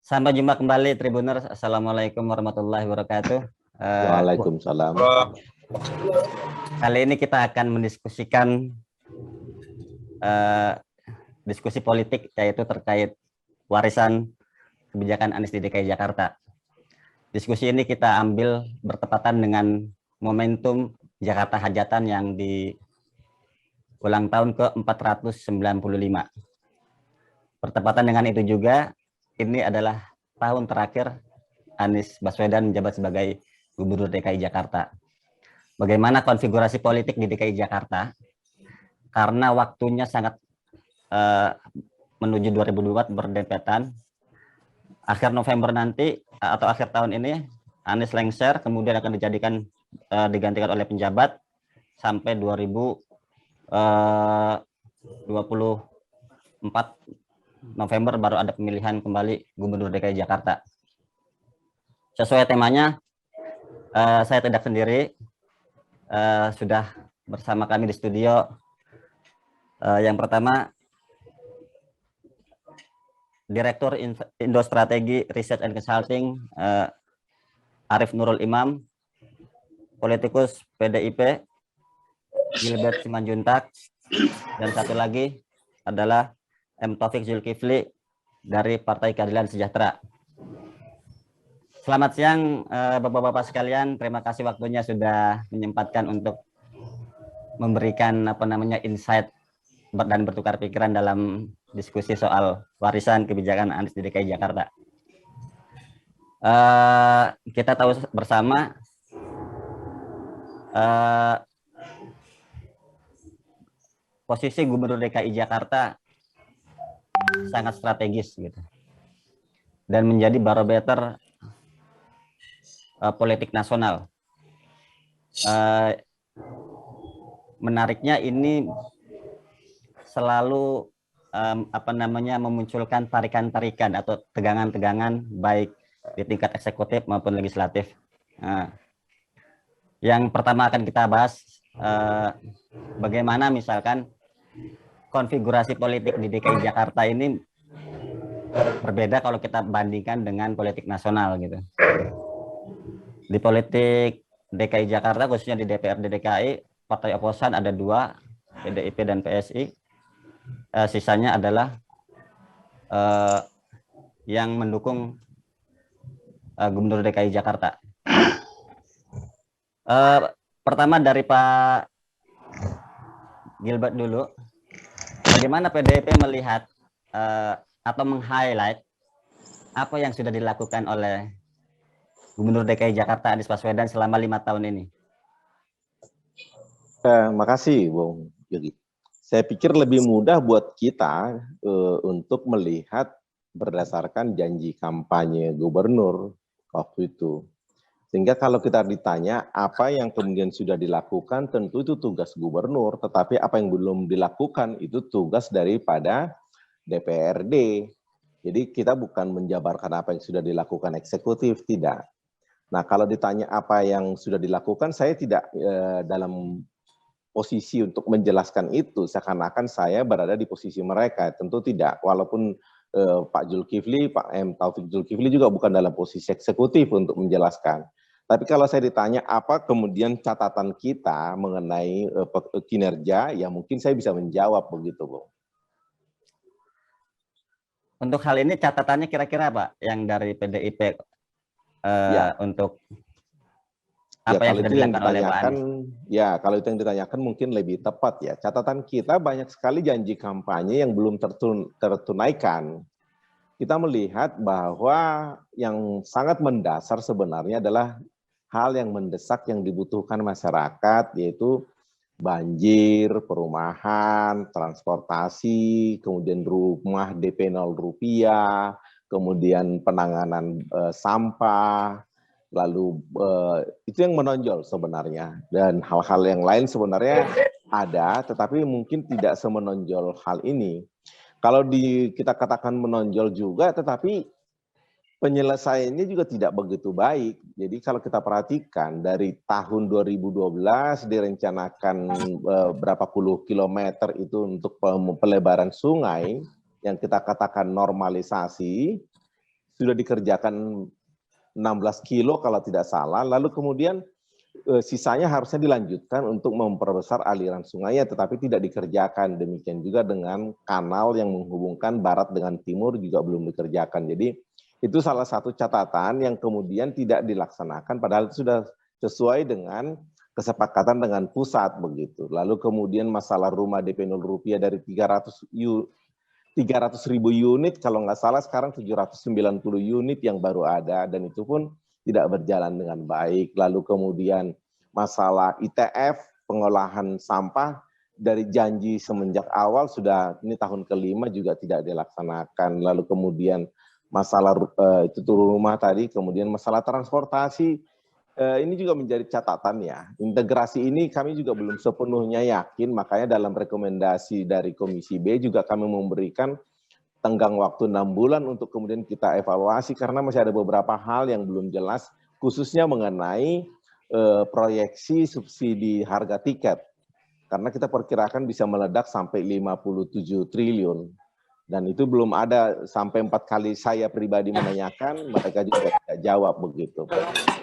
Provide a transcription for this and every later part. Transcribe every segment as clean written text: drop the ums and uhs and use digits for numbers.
Sampai jumpa kembali Tribuners. Assalamualaikum warahmatullahi wabarakatuh. Waalaikumsalam. Kali ini kita akan mendiskusikan diskusi politik, yaitu terkait warisan kebijakan Anies di DKI Jakarta. Diskusi ini kita ambil bertepatan dengan momentum Jakarta Hajatan yang di ulang tahun ke-495. Bertepatan dengan itu juga, ini adalah tahun terakhir Anies Baswedan menjabat sebagai Gubernur DKI Jakarta. Bagaimana konfigurasi politik di DKI Jakarta? Karena waktunya sangat menuju 2024 berdempetan. Akhir November nanti atau akhir tahun ini Anies lengser, kemudian akan digantikan oleh penjabat sampai 2024 November baru ada pemilihan kembali Gubernur DKI Jakarta. Sesuai temanya, saya tidak sendiri, sudah bersama kami di studio. Yang pertama, Direktur Indo Strategi Research and Consulting, Arief Nurul Imam, politikus PDIP, Gilbert Simanjuntak, dan satu lagi adalah M. Taufik Zulkifli dari Partai Keadilan Sejahtera. Selamat siang Bapak-bapak sekalian, terima kasih waktunya sudah menyempatkan untuk memberikan insight dan bertukar pikiran dalam diskusi soal warisan kebijakan Anies di DKI Jakarta. Kita tahu bersama posisi Gubernur DKI Jakarta sangat strategis gitu, dan menjadi barometer politik nasional. Menariknya ini selalu memunculkan tarikan-tarikan atau tegangan-tegangan baik di tingkat eksekutif maupun legislatif. Yang pertama akan kita bahas bagaimana misalkan konfigurasi politik di DKI Jakarta ini berbeda kalau kita bandingkan dengan politik nasional gitu. Di politik DKI Jakarta, khususnya di DPRD DKI, partai oposan ada 2, PDIP dan PSI. Sisanya adalah yang mendukung Gubernur DKI Jakarta. Pertama dari Pak Gilbert dulu. Bagaimana PDIP melihat atau meng-highlight apa yang sudah dilakukan oleh Gubernur DKI Jakarta Anies Baswedan selama 5 tahun ini? Makasih, Bung Yogi. Saya pikir lebih mudah buat kita untuk melihat berdasarkan janji kampanye gubernur waktu itu. Sehingga kalau kita ditanya apa yang kemudian sudah dilakukan, tentu itu tugas gubernur, tetapi apa yang belum dilakukan itu tugas daripada DPRD. Jadi kita bukan menjabarkan apa yang sudah dilakukan eksekutif, tidak. Nah, kalau ditanya apa yang sudah dilakukan, saya tidak dalam posisi untuk menjelaskan itu, seakan-akan saya berada di posisi mereka. Tentu tidak, walaupun Pak Zulkifli, Pak M. Taufik Zulkifli juga bukan dalam posisi eksekutif untuk menjelaskan. Tapi kalau saya ditanya apa kemudian catatan kita mengenai kinerja, ya mungkin saya bisa menjawab begitu, Bung. Untuk hal ini catatannya kira-kira Pak yang dari PDIP untuk apa yang sudah dilakukan oleh Pak Anies? Ya, kalau itu yang ditanyakan mungkin lebih tepat ya. Catatan kita banyak sekali janji kampanye yang belum tertunaikan. Kita melihat bahwa yang sangat mendasar sebenarnya adalah hal yang mendesak yang dibutuhkan masyarakat, yaitu banjir, perumahan, transportasi, kemudian rumah DP 0 rupiah, kemudian penanganan sampah, lalu itu yang menonjol sebenarnya. Dan hal-hal yang lain sebenarnya ada, tetapi mungkin tidak semenonjol hal ini. Kalau kita katakan menonjol juga, tetapi penyelesaiannya juga tidak begitu baik. Jadi kalau kita perhatikan dari tahun 2012 direncanakan berapa puluh kilometer itu untuk pelebaran sungai yang kita katakan normalisasi, sudah dikerjakan 16 kilo kalau tidak salah, lalu kemudian sisanya harusnya dilanjutkan untuk memperbesar aliran sungainya, tetapi tidak dikerjakan. Demikian juga dengan kanal yang menghubungkan barat dengan timur juga belum dikerjakan. Jadi itu salah satu catatan yang kemudian tidak dilaksanakan, padahal itu sudah sesuai dengan kesepakatan dengan pusat begitu. Lalu kemudian masalah rumah DP 0 rupiah dari 300.000 unit, kalau nggak salah sekarang 790 unit yang baru ada, dan itu pun tidak berjalan dengan baik. Lalu kemudian masalah ITF, pengolahan sampah, dari janji semenjak awal sudah, ini tahun kelima juga tidak dilaksanakan. Lalu kemudian masalah itu turun rumah tadi, kemudian masalah transportasi, ini juga menjadi catatan ya. Integrasi ini kami juga belum sepenuhnya yakin, makanya dalam rekomendasi dari Komisi B juga kami memberikan tenggang waktu 6 bulan untuk kemudian kita evaluasi, karena masih ada beberapa hal yang belum jelas, khususnya mengenai proyeksi subsidi harga tiket. Karena kita perkirakan bisa meledak sampai 57 triliun. Dan itu belum ada, sampai 4 kali saya pribadi menanyakan, mereka juga tidak jawab begitu.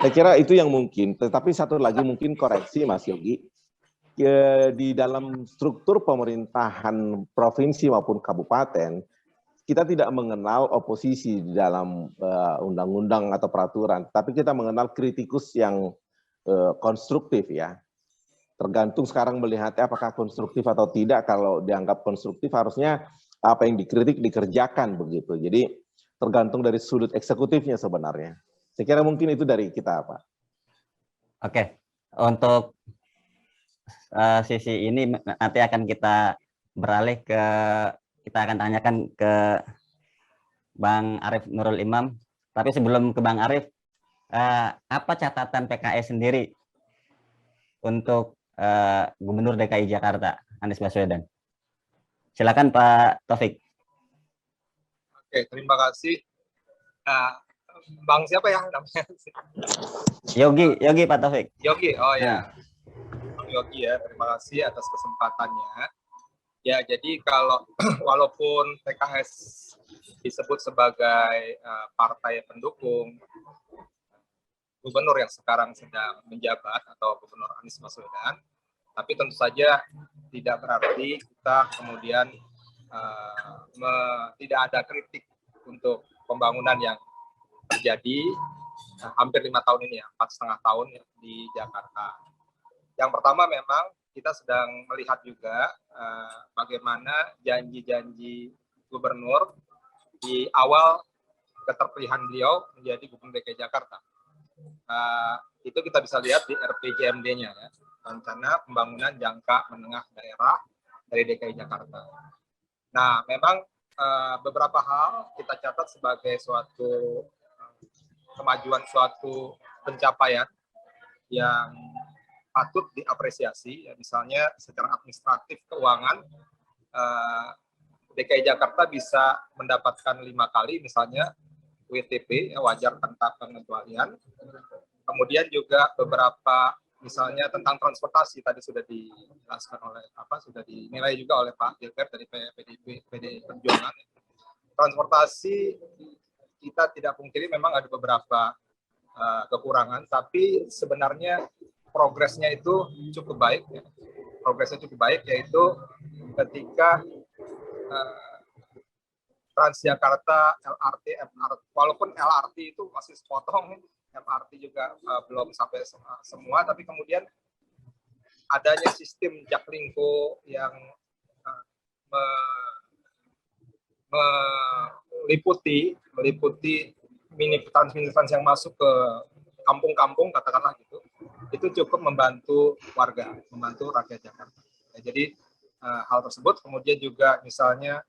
Saya kira itu yang mungkin, tetapi satu lagi mungkin koreksi Mas Yogi, di dalam struktur pemerintahan provinsi maupun kabupaten, kita tidak mengenal oposisi di dalam undang-undang atau peraturan, tapi kita mengenal kritikus yang konstruktif ya. Tergantung sekarang melihatnya apakah konstruktif atau tidak. Kalau dianggap konstruktif harusnya apa yang dikritik dikerjakan begitu. Jadi tergantung dari sudut eksekutifnya sebenarnya. Saya kira mungkin itu dari kita, Pak. Oke, untuk sisi ini nanti akan kita beralih ke, kita akan tanyakan ke Bang Arief Nurul Imam. Tapi sebelum ke Bang Arief, apa catatan PKS sendiri untuk Gubernur DKI Jakarta Anies Baswedan? Silakan Pak Taufik. Oke, terima kasih. Bang siapa ya namanya? Yogi Pak Taufik. Yogi, oh ya. Bang Yogi ya, terima kasih atas kesempatannya. Ya, jadi kalau walaupun PKS disebut sebagai partai pendukung gubernur yang sekarang sedang menjabat atau Gubernur Anies Baswedan, tapi tentu saja tidak berarti kita kemudian tidak ada kritik untuk pembangunan yang terjadi hampir 5 tahun ini ya, 4,5 tahun ya, di Jakarta. Yang pertama memang kita sedang melihat juga bagaimana janji-janji gubernur di awal keterpilihan beliau menjadi Gubernur DKI Jakarta. Itu kita bisa lihat di RPJMD-nya ya, rencana pembangunan jangka menengah daerah dari DKI Jakarta. Nah, memang beberapa hal kita catat sebagai suatu kemajuan, suatu pencapaian yang patut diapresiasi. Ya, misalnya secara administratif keuangan, DKI Jakarta bisa mendapatkan 5 kali misalnya WTP, ya, wajar tanpa pengecualian. Kemudian juga beberapa misalnya tentang transportasi tadi sudah dijelaskan oleh sudah dinilai juga oleh Pak Gilbert dari PD Perjuangan. Transportasi kita tidak pungkiri memang ada beberapa kekurangan, tapi sebenarnya progresnya itu cukup baik. Ya. Progresnya cukup baik, yaitu ketika Transjakarta, LRT, MRT, walaupun LRT itu masih sepotong, MRT juga belum sampai semua, tapi kemudian adanya sistem Jaklingko yang meliputi mini trans yang masuk ke kampung-kampung, katakanlah gitu, itu cukup membantu warga, membantu rakyat Jakarta. Ya, jadi hal tersebut, kemudian juga misalnya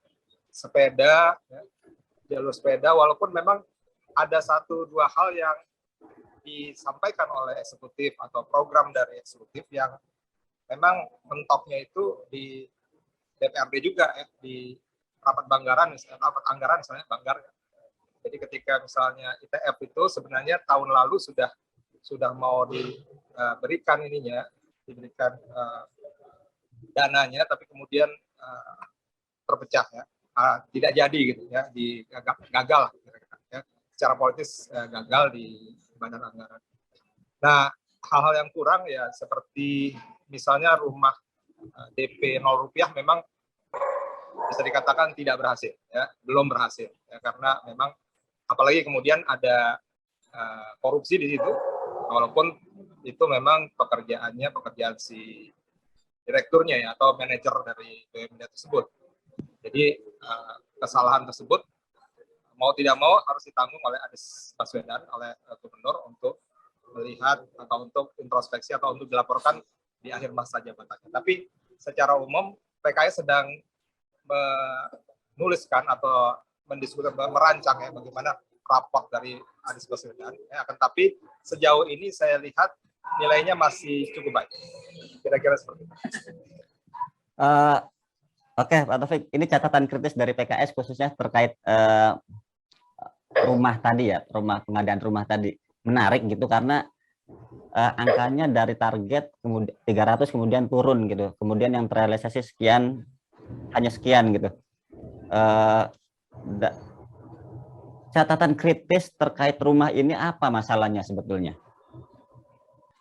sepeda, ya, jalur sepeda, walaupun memang ada 1-2 hal yang disampaikan oleh eksekutif atau program dari eksekutif yang memang mentoknya itu di DPRD juga, ya, di rapat anggaran misalnya Banggar. Jadi ketika misalnya ITF itu sebenarnya tahun lalu sudah mau diberikan diberikan dananya, tapi kemudian terpecah ya. Tidak jadi gitu ya, gagal ya. secara politis gagal di badan anggaran. Nah, hal-hal yang kurang ya seperti misalnya rumah DP 0 rupiah memang bisa dikatakan tidak berhasil, ya, belum berhasil, ya, karena memang apalagi kemudian ada korupsi di situ, walaupun itu memang pekerjaan si direkturnya ya atau manajer dari BUMD tersebut. Jadi kesalahan tersebut mau tidak mau harus ditanggung oleh Anies Baswedan, oleh gubernur untuk melihat atau untuk introspeksi atau untuk dilaporkan di akhir masa jabatannya. Tapi secara umum PKS sedang menuliskan atau mendiskusikan, merancang ya bagaimana raport dari Anies Baswedan. Ya, akan tapi sejauh ini saya lihat nilainya masih cukup baik. Kira-kira seperti itu. Oke, Pak Taufik, ini catatan kritis dari PKS khususnya terkait rumah tadi ya, pengadaan rumah tadi. Menarik gitu karena angkanya dari target 300 kemudian turun gitu. Kemudian yang terrealisasi sekian, hanya sekian gitu. Catatan kritis terkait rumah ini apa masalahnya sebetulnya?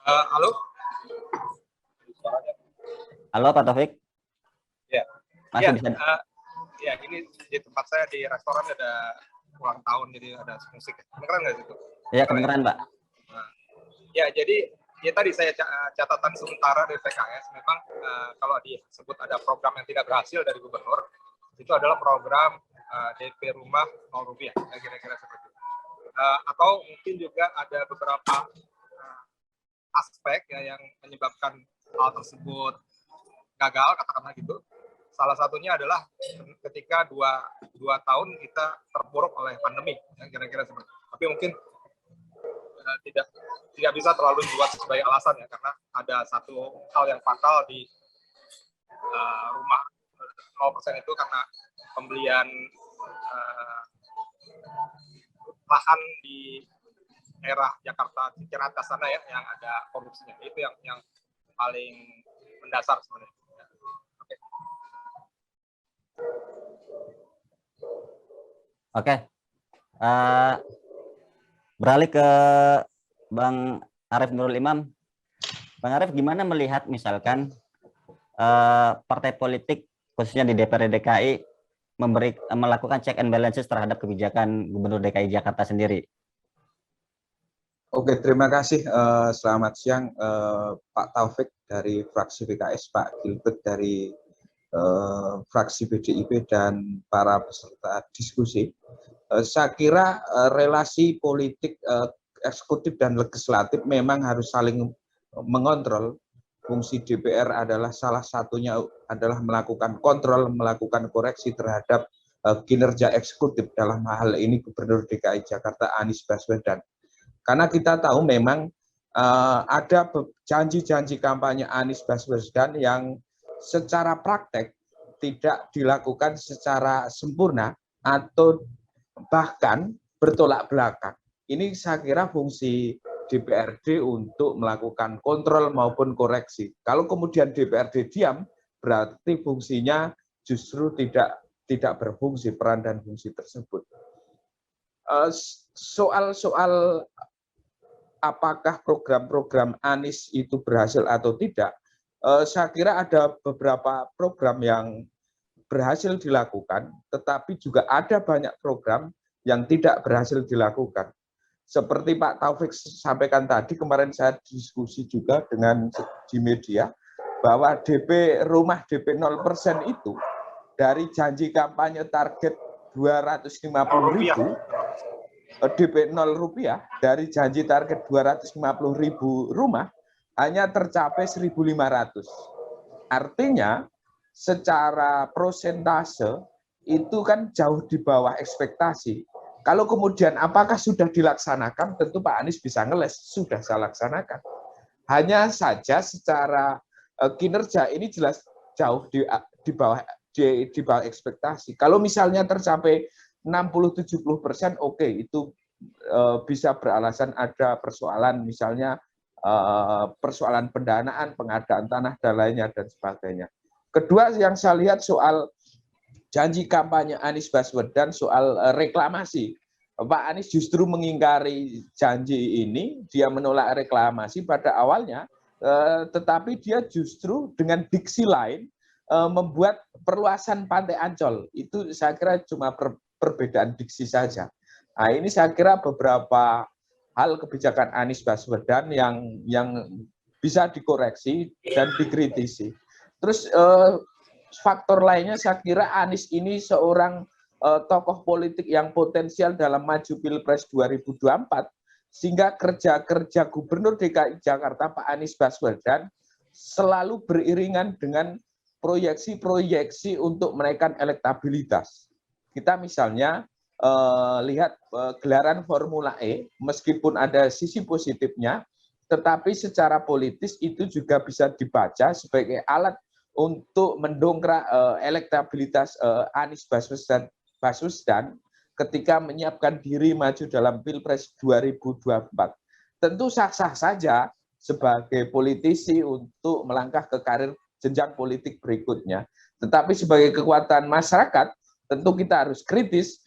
Halo? Halo Pak Taufik? Ya. Masih ya, bisa? Ya, ini di tempat saya di restoran ada ulang tahun, jadi ada musik. Kedengeran nggak itu? Ya, kedengeran Pak. Nah, ya, jadi ya tadi saya catatan sementara dari PKS, memang kalau disebut ada program yang tidak berhasil dari gubernur, itu adalah program DP rumah 0 rupiah, kira-kira seperti itu. Atau mungkin juga ada beberapa aspek ya yang menyebabkan hal tersebut gagal, katakanlah gitu. Salah satunya adalah ketika dua tahun kita terpuruk oleh pandemi, ya, kira-kira seperti itu. Tapi mungkin tidak bisa terlalu dibuat sebagai alasan ya, karena ada satu hal yang fatal di rumah 0% itu karena pembelian lahan di daerah Jakarta Ciracas sana ya yang ada korupsinya. Itu yang paling mendasar sebenarnya. Oke. Beralih ke Bang Arief Nurul Imam. Bang Arief, gimana melihat misalkan partai politik khususnya di DPRD DKI melakukan check and balances terhadap kebijakan Gubernur DKI Jakarta sendiri? Oke, terima kasih. Selamat siang Pak Taufik dari fraksi PKS, Pak Gilbert dari fraksi PDIP, dan para peserta diskusi. Saya kira relasi politik eksekutif dan legislatif memang harus saling mengontrol. Fungsi DPR adalah salah satunya adalah melakukan kontrol, melakukan koreksi terhadap kinerja eksekutif, dalam hal ini Gubernur DKI Jakarta Anies Baswedan. Karena kita tahu memang ada janji-janji kampanye Anies Baswedan yang secara praktek tidak dilakukan secara sempurna atau bahkan bertolak belakang. Ini saya kira fungsi DPRD untuk melakukan kontrol maupun koreksi. Kalau kemudian DPRD diam, berarti fungsinya justru tidak berfungsi, peran dan fungsi tersebut. Soal apakah program-program Anies itu berhasil atau tidak, saya kira ada beberapa program yang berhasil dilakukan, tetapi juga ada banyak program yang tidak berhasil dilakukan. Seperti Pak Taufik sampaikan tadi, kemarin saya diskusi juga dengan di media, bahwa rumah DP 0% itu dari janji kampanye target 250.000, DP 0 rupiah, dari janji target 250.000 rumah, hanya tercapai 1.500. Artinya, secara prosentase itu kan jauh di bawah ekspektasi. Kalau kemudian apakah sudah dilaksanakan, tentu Pak Anies bisa ngeles, sudah saya laksanakan. Hanya saja secara kinerja ini jelas jauh di bawah ekspektasi. Kalau misalnya tercapai 60-70%, oke, itu bisa beralasan ada persoalan, misalnya persoalan pendanaan, pengadaan tanah, dan lainnya, dan sebagainya. Kedua yang saya lihat soal janji kampanye Anies Baswedan soal reklamasi. Pak Anies justru mengingkari janji ini, dia menolak reklamasi pada awalnya, tetapi dia justru dengan diksi lain membuat perluasan Pantai Ancol. Itu saya kira cuma perbedaan diksi saja. Nah, ini saya kira beberapa hal kebijakan Anies Baswedan yang bisa dikoreksi dan dikritisi. Terus faktor lainnya saya kira Anies ini seorang tokoh politik yang potensial dalam maju Pilpres 2024, sehingga kerja-kerja Gubernur DKI Jakarta Pak Anies Baswedan selalu beriringan dengan proyeksi-proyeksi untuk menaikkan elektabilitas. Kita misalnya lihat gelaran Formula E, meskipun ada sisi positifnya, tetapi secara politis itu juga bisa dibaca sebagai alat untuk mendongkrak elektabilitas Anies Baswedan ketika menyiapkan diri maju dalam Pilpres 2024. Tentu sah-sah saja sebagai politisi untuk melangkah ke karir jenjang politik berikutnya. Tetapi sebagai kekuatan masyarakat, tentu kita harus kritis.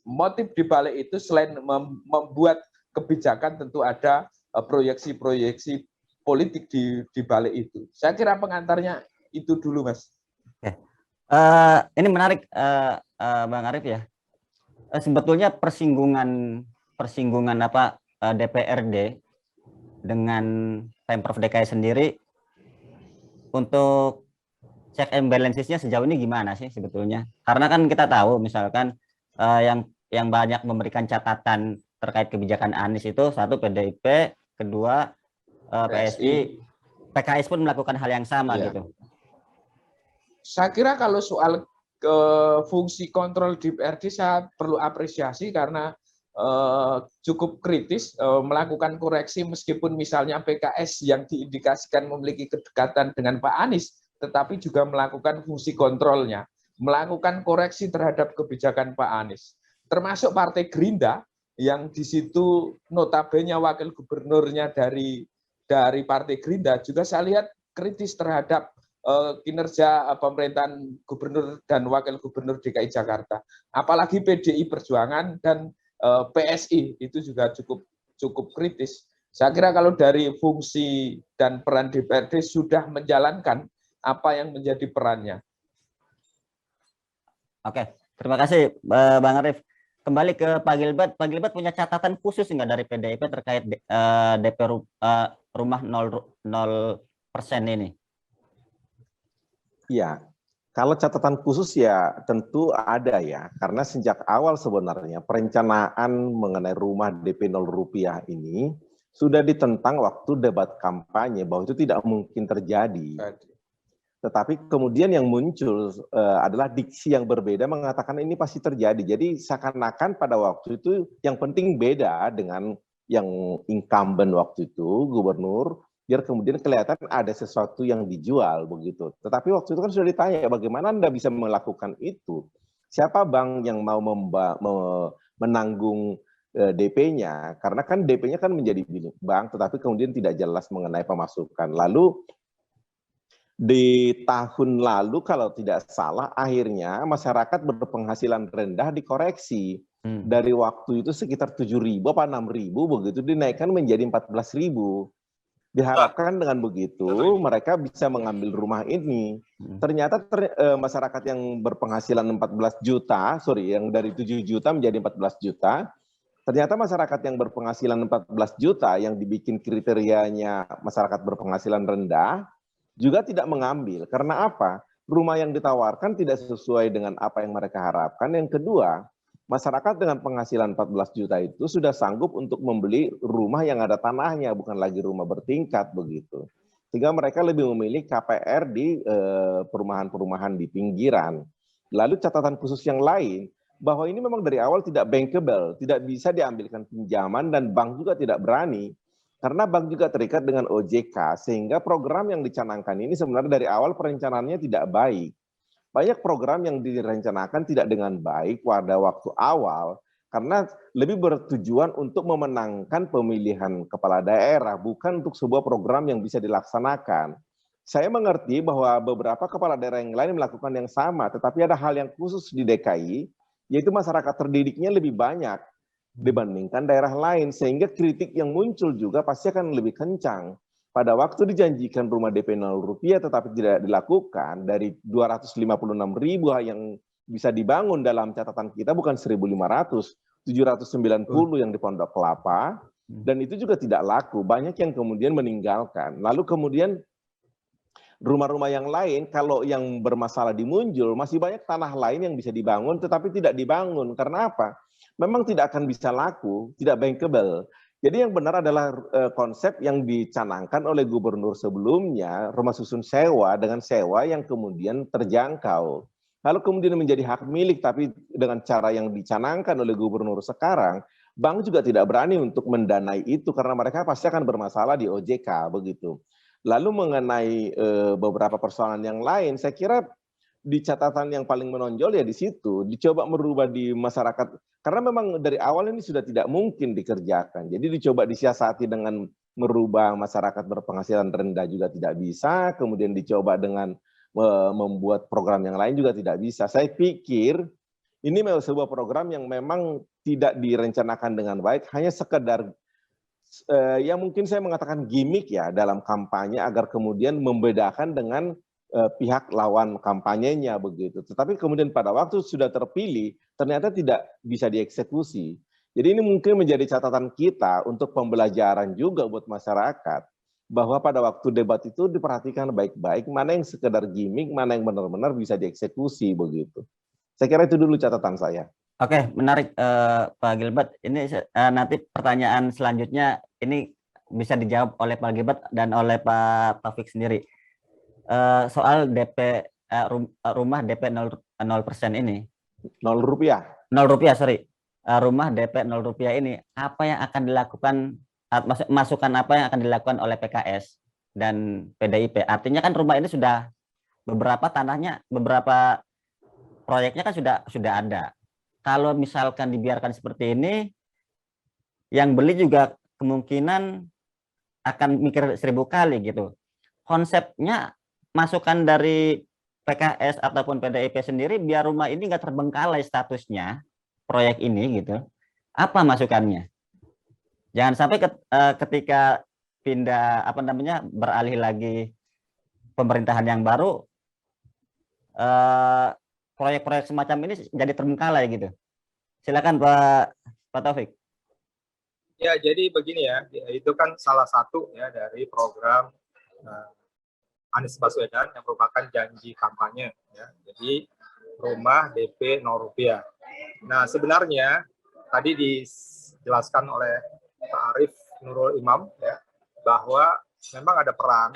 Motif di balik itu selain membuat kebijakan, tentu ada proyeksi-proyeksi politik di balik itu. Saya kira pengantarnya itu dulu, Mas. Ini menarik, Bang Arief ya. Sebetulnya persinggungan DPRD dengan Pemprov DKI sendiri untuk check and balancesnya sejauh ini gimana sih sebetulnya? Karena kan kita tahu misalkan yang banyak memberikan catatan terkait kebijakan Anies itu satu PDIP, kedua PSI, PKS pun melakukan hal yang sama gitu. Saya kira kalau soal fungsi kontrol DPRD saya perlu apresiasi karena cukup kritis melakukan koreksi meskipun misalnya PKS yang diindikasikan memiliki kedekatan dengan Pak Anies, tetapi juga melakukan fungsi kontrolnya, melakukan koreksi terhadap kebijakan Pak Anies. Termasuk Partai Gerindra yang di situ notabene wakil gubernurnya dari Partai Gerindra juga saya lihat kritis terhadap kinerja pemerintahan gubernur dan wakil gubernur DKI Jakarta. Apalagi PDI Perjuangan dan PSI itu juga cukup kritis. Saya kira kalau dari fungsi dan peran DPRD sudah menjalankan apa yang menjadi perannya. Oke, terima kasih Bang Arief. Kembali ke Pak Gilbert. Pak Gilbert punya catatan khusus nggak dari PDIP terkait DP rumah 0% ini? Ya, kalau catatan khusus ya tentu ada ya, karena sejak awal sebenarnya perencanaan mengenai rumah DP 0 rupiah ini sudah ditentang waktu debat kampanye bahwa itu tidak mungkin terjadi. Tetapi kemudian yang muncul adalah diksi yang berbeda mengatakan ini pasti terjadi. Jadi seakan-akan pada waktu itu yang penting beda dengan yang incumbent waktu itu, gubernur, biar kemudian kelihatan ada sesuatu yang dijual begitu. Tetapi waktu itu kan sudah ditanya, bagaimana Anda bisa melakukan itu? Siapa Bang yang mau menanggung DP-nya? Karena kan DP-nya kan menjadi milik bank, tetapi kemudian tidak jelas mengenai pemasukan. Lalu di tahun lalu kalau tidak salah akhirnya masyarakat berpenghasilan rendah dikoreksi. Dari waktu itu sekitar 7.000 apa 6.000 begitu dinaikkan menjadi 14.000. Diharapkan dengan begitu mereka bisa mengambil rumah ini. Ternyata masyarakat yang berpenghasilan 14 juta, yang dari 7 juta menjadi 14 juta, ternyata masyarakat yang berpenghasilan 14 juta yang dibikin kriterianya masyarakat berpenghasilan rendah juga tidak mengambil. Karena apa? Rumah yang ditawarkan tidak sesuai dengan apa yang mereka harapkan. Yang kedua, masyarakat dengan penghasilan 14 juta itu sudah sanggup untuk membeli rumah yang ada tanahnya, bukan lagi rumah bertingkat begitu. Sehingga mereka lebih memilih KPR di perumahan-perumahan di pinggiran. Lalu catatan khusus yang lain, bahwa ini memang dari awal tidak bankable, tidak bisa diambilkan pinjaman dan bank juga tidak berani. Karena bank juga terikat dengan OJK, sehingga program yang dicanangkan ini sebenarnya dari awal perencanaannya tidak baik. Banyak program yang direncanakan tidak dengan baik pada waktu awal, karena lebih bertujuan untuk memenangkan pemilihan kepala daerah, bukan untuk sebuah program yang bisa dilaksanakan. Saya mengerti bahwa beberapa kepala daerah yang lain melakukan yang sama, tetapi ada hal yang khusus di DKI, yaitu masyarakat terdidiknya lebih banyak dibandingkan daerah lain, sehingga kritik yang muncul juga pasti akan lebih kencang. Pada waktu dijanjikan rumah DP 0 rupiah tetapi tidak dilakukan, dari 256.000 yang bisa dibangun dalam catatan kita bukan 1.500, 790 yang di Pondok Kelapa, dan itu juga tidak laku. Banyak yang kemudian meninggalkan. Lalu kemudian rumah-rumah yang lain, kalau yang bermasalah di Munjul, masih banyak tanah lain yang bisa dibangun, tetapi tidak dibangun. Karena apa? Memang tidak akan bisa laku, tidak bankable. Jadi yang benar adalah konsep yang dicanangkan oleh gubernur sebelumnya, rumah susun sewa dengan sewa yang kemudian terjangkau. Lalu kemudian menjadi hak milik, tapi dengan cara yang dicanangkan oleh gubernur sekarang, bank juga tidak berani untuk mendanai itu karena mereka pasti akan bermasalah di OJK begitu. Lalu mengenai beberapa persoalan yang lain, saya kira di catatan yang paling menonjol ya di situ, dicoba merubah di masyarakat, karena memang dari awal ini sudah tidak mungkin dikerjakan. Jadi dicoba disiasati dengan merubah masyarakat berpenghasilan rendah juga tidak bisa, kemudian dicoba dengan membuat program yang lain juga tidak bisa. Saya pikir ini memang sebuah program yang memang tidak direncanakan dengan baik, hanya sekedar ya mungkin saya mengatakan gimmick ya dalam kampanye agar kemudian membedakan dengan pihak lawan kampanyenya begitu. Tetapi kemudian pada waktu sudah terpilih ternyata tidak bisa dieksekusi. Jadi ini mungkin menjadi catatan kita untuk pembelajaran juga buat masyarakat bahwa pada waktu debat itu diperhatikan baik-baik mana yang sekedar gimmick, mana yang benar-benar bisa dieksekusi begitu. Saya kira itu dulu catatan saya. Oke, menarik Pak Gilbert. Ini nanti pertanyaan selanjutnya ini bisa dijawab oleh Pak Gilbert dan oleh Pak Taufik sendiri. Soal DP rumah DP 0% ini. 0 rupiah. 0 rupiah, sorry. Rumah DP 0 rupiah ini, apa yang akan dilakukan, masukan apa yang akan dilakukan oleh PKS dan PDIP? Artinya kan rumah ini sudah beberapa tanahnya, beberapa proyeknya kan sudah ada. Kalau misalkan dibiarkan seperti ini, yang beli juga kemungkinan akan mikir 1000 kali gitu. Konsepnya masukan dari PKS ataupun PDIP sendiri biar rumah ini nggak terbengkalai statusnya proyek ini gitu. Apa masukannya? Jangan sampai ketika pindah beralih lagi pemerintahan yang baru, proyek-proyek semacam ini jadi terbengkalai gitu. Silakan Pak Taufik. Ya, jadi begini ya, itu kan salah satu ya dari program Anies Baswedan yang merupakan janji kampanye ya. Jadi rumah DP 0 rupiah. Nah, sebenarnya tadi dijelaskan oleh Pak Arief Nurul Imam ya bahwa memang ada peran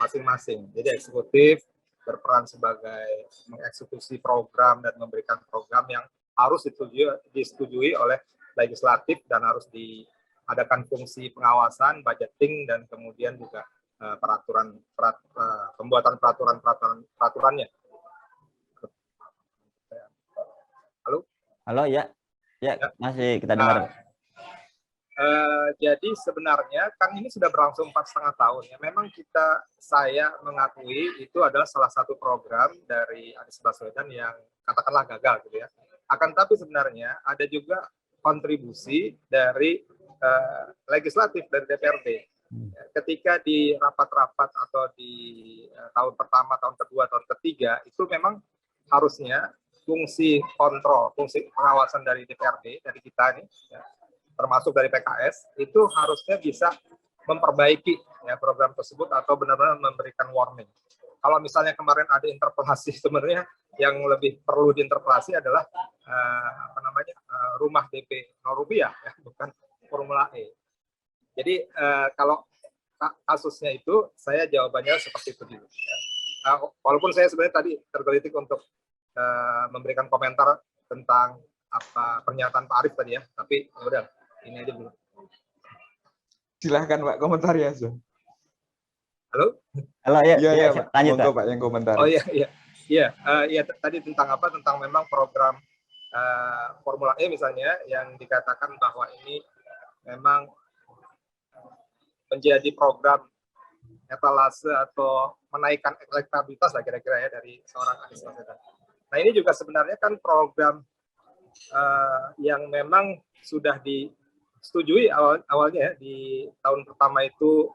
masing-masing. Jadi eksekutif berperan sebagai mengeksekusi program dan memberikan program yang harus disetujui oleh legislatif dan harus diadakan fungsi pengawasan, budgeting, dan kemudian juga pembuatan peraturannya. Halo ya, masih kita dengar. Jadi sebenarnya kan ini sudah berlangsung 4,5 tahun ya. Memang saya mengakui itu adalah salah satu program dari Anies Baswedan yang katakanlah gagal gitu ya. Akan tapi sebenarnya ada juga kontribusi dari legislatif dari DPRD. Ketika di rapat-rapat atau di tahun pertama, tahun kedua, tahun ketiga, itu memang harusnya fungsi kontrol, fungsi pengawasan dari DPRD, dari kita ini, ya, termasuk dari PKS, itu harusnya bisa memperbaiki ya, program tersebut atau benar-benar memberikan warning. Kalau misalnya kemarin ada interpelasi, sebenarnya yang lebih perlu diinterpelasi adalah rumah DP 0 rupiah, ya, bukan Formula E. Jadi kalau kasusnya itu, saya jawabannya seperti itu dulu. Ya. Walaupun saya sebenarnya tadi tergelitik untuk memberikan komentar tentang apa pernyataan Pak Arief tadi ya, tapi udah ini aja dulu. Silahkan Pak, komentar ya. Halo? Halo ya, lanjut Pak yang komentar. Oh iya, tadi tentang apa? Tentang memang program Formula E misalnya yang dikatakan bahwa ini memang menjadi program etalase atau menaikkan elektabilitas lah kira-kira ya dari seorang Anies Baswedan. Nah ini juga sebenarnya kan program yang memang sudah disetujui awalnya ya, di tahun pertama itu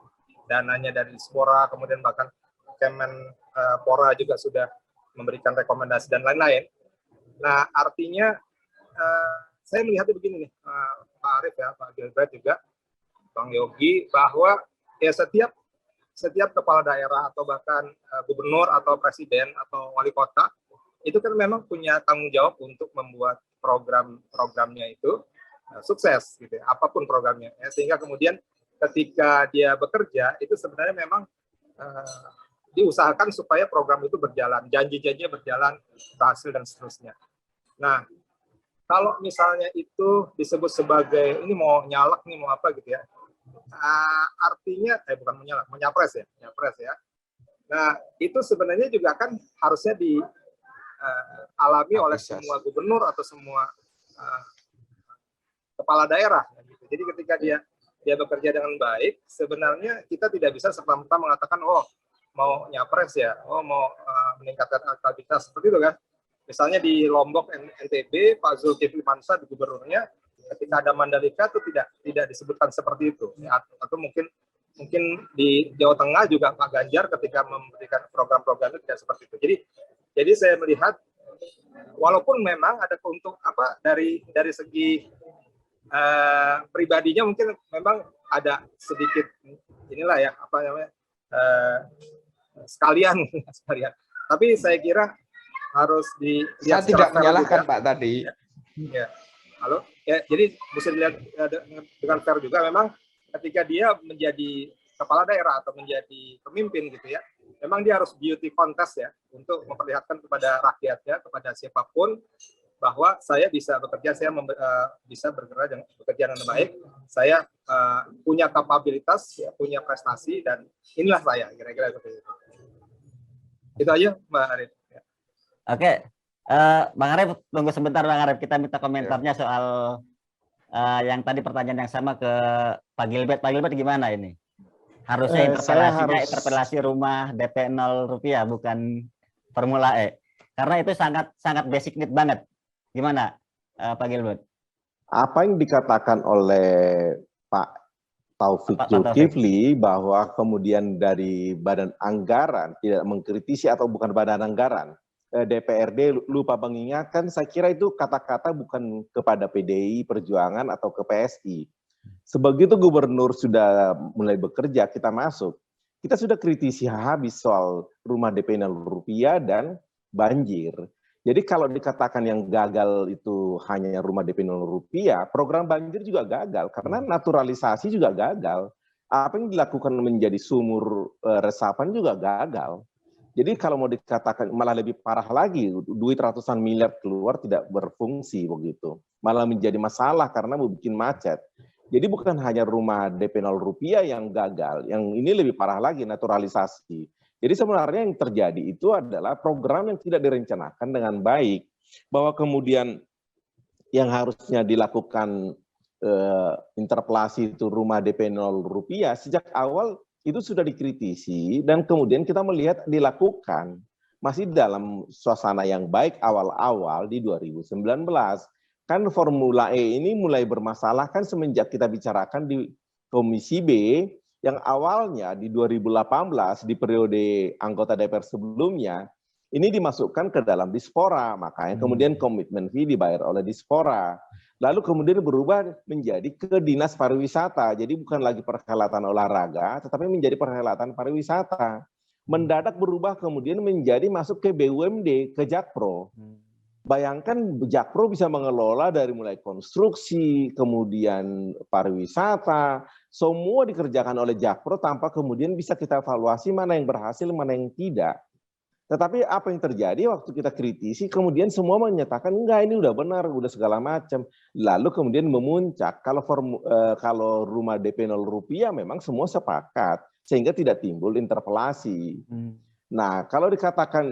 dananya dari Dispora, kemudian bahkan Kemenpora juga sudah memberikan rekomendasi dan lain-lain. Nah, artinya saya melihatnya begini nih, Pak Arief ya, Pak Gilbert juga, Bang Yogi, bahwa ya setiap kepala daerah atau bahkan gubernur atau presiden atau wali kota itu kan memang punya tanggung jawab untuk membuat programnya itu sukses gitu ya, apapun programnya ya, sehingga kemudian ketika dia bekerja itu sebenarnya memang diusahakan supaya program itu berjalan, janji-janjinya berjalan, berhasil dan seterusnya. Nah, kalau misalnya itu disebut sebagai ini mau nyalek nih mau apa gitu ya, artinya bukan menyalek, menyapres ya. Nah, itu sebenarnya juga kan harusnya dialami oleh semua gubernur atau semua kepala daerah. Gitu. Jadi ketika dia bekerja dengan baik, sebenarnya kita tidak bisa serta-merta mengatakan, oh mau nyapres ya, oh mau meningkatkan elektabilitas seperti itu kan. Misalnya di Lombok NTB, Pak Zulkifli Mansa di gubernurnya, ketika ada Mandalika itu tidak disebutkan seperti itu. Ya, atau mungkin di Jawa Tengah juga Pak Ganjar ketika memberikan program-program itu tidak seperti itu. Jadi saya melihat walaupun memang ada keuntungan dari segi pribadinya mungkin memang ada sedikit inilah ya sekalian. Tapi saya kira harus dilihat. Saya tidak menyalahkan juga, Pak tadi. Ya, halo. Ya, jadi bisa dilihat dengan fair juga. Memang ketika dia menjadi kepala daerah atau menjadi pemimpin gitu ya, memang dia harus beauty contest ya untuk memperlihatkan kepada rakyatnya, kepada siapapun bahwa saya bisa bekerja, saya bisa bergerak bekerja dengan baik, saya punya kapabilitas, ya, punya prestasi dan inilah saya kira-kira seperti itu. Itu aja, Mbak Arief. Ya. Oke, Bang Arief, tunggu sebentar Bang Arief, kita minta komentarnya soal yang tadi pertanyaan yang sama ke Pak Gilbert. Pak Gilbert gimana ini? Harusnya interpelasi rumah DP 0 rupiah bukan Formula E. Karena itu sangat basic need banget. Gimana Pak Gilbert? Apa yang dikatakan oleh Pak Taufik Zulkifli bahwa kemudian dari badan anggaran tidak mengkritisi atau bukan badan anggaran, DPRD lupa mengingatkan, saya kira itu kata-kata bukan kepada PDI Perjuangan atau ke PSI. Sebegitu gubernur sudah mulai bekerja, kita masuk. Kita sudah kritisi habis soal rumah DP 0 rupiah dan banjir. Jadi kalau dikatakan yang gagal itu hanya rumah DP 0 rupiah, program banjir juga gagal karena naturalisasi juga gagal. Apa yang dilakukan menjadi sumur resapan juga gagal. Jadi kalau mau dikatakan malah lebih parah lagi, duit ratusan miliar keluar tidak berfungsi begitu. Malah menjadi masalah karena membuat macet. Jadi bukan hanya rumah DP 0 rupiah yang gagal, yang ini lebih parah lagi, naturalisasi. Jadi sebenarnya yang terjadi itu adalah program yang tidak direncanakan dengan baik, bahwa kemudian yang harusnya dilakukan interpelasi itu rumah DP 0 rupiah, sejak awal itu sudah dikritisi dan kemudian kita melihat dilakukan masih dalam suasana yang baik awal-awal di 2019. Kan Formula E ini mulai bermasalah kan semenjak kita bicarakan di Komisi B yang awalnya di 2018 di periode anggota DPR sebelumnya ini dimasukkan ke dalam Dispora, makanya kemudian komitmen fee dibayar oleh Dispora. Lalu kemudian berubah menjadi ke Dinas Pariwisata, jadi bukan lagi perhelatan olahraga, tetapi menjadi perhelatan pariwisata. Mendadak berubah kemudian menjadi masuk ke BUMD, ke Jakpro. Bayangkan Jakpro bisa mengelola dari mulai konstruksi, kemudian pariwisata, semua dikerjakan oleh Jakpro tanpa kemudian bisa kita evaluasi mana yang berhasil, mana yang tidak. Tetapi apa yang terjadi waktu kita kritisi, kemudian semua menyatakan enggak ini udah benar, udah segala macam. Lalu kemudian memuncak, kalau rumah DP 0 rupiah memang semua sepakat, sehingga tidak timbul interpelasi. Nah, kalau dikatakan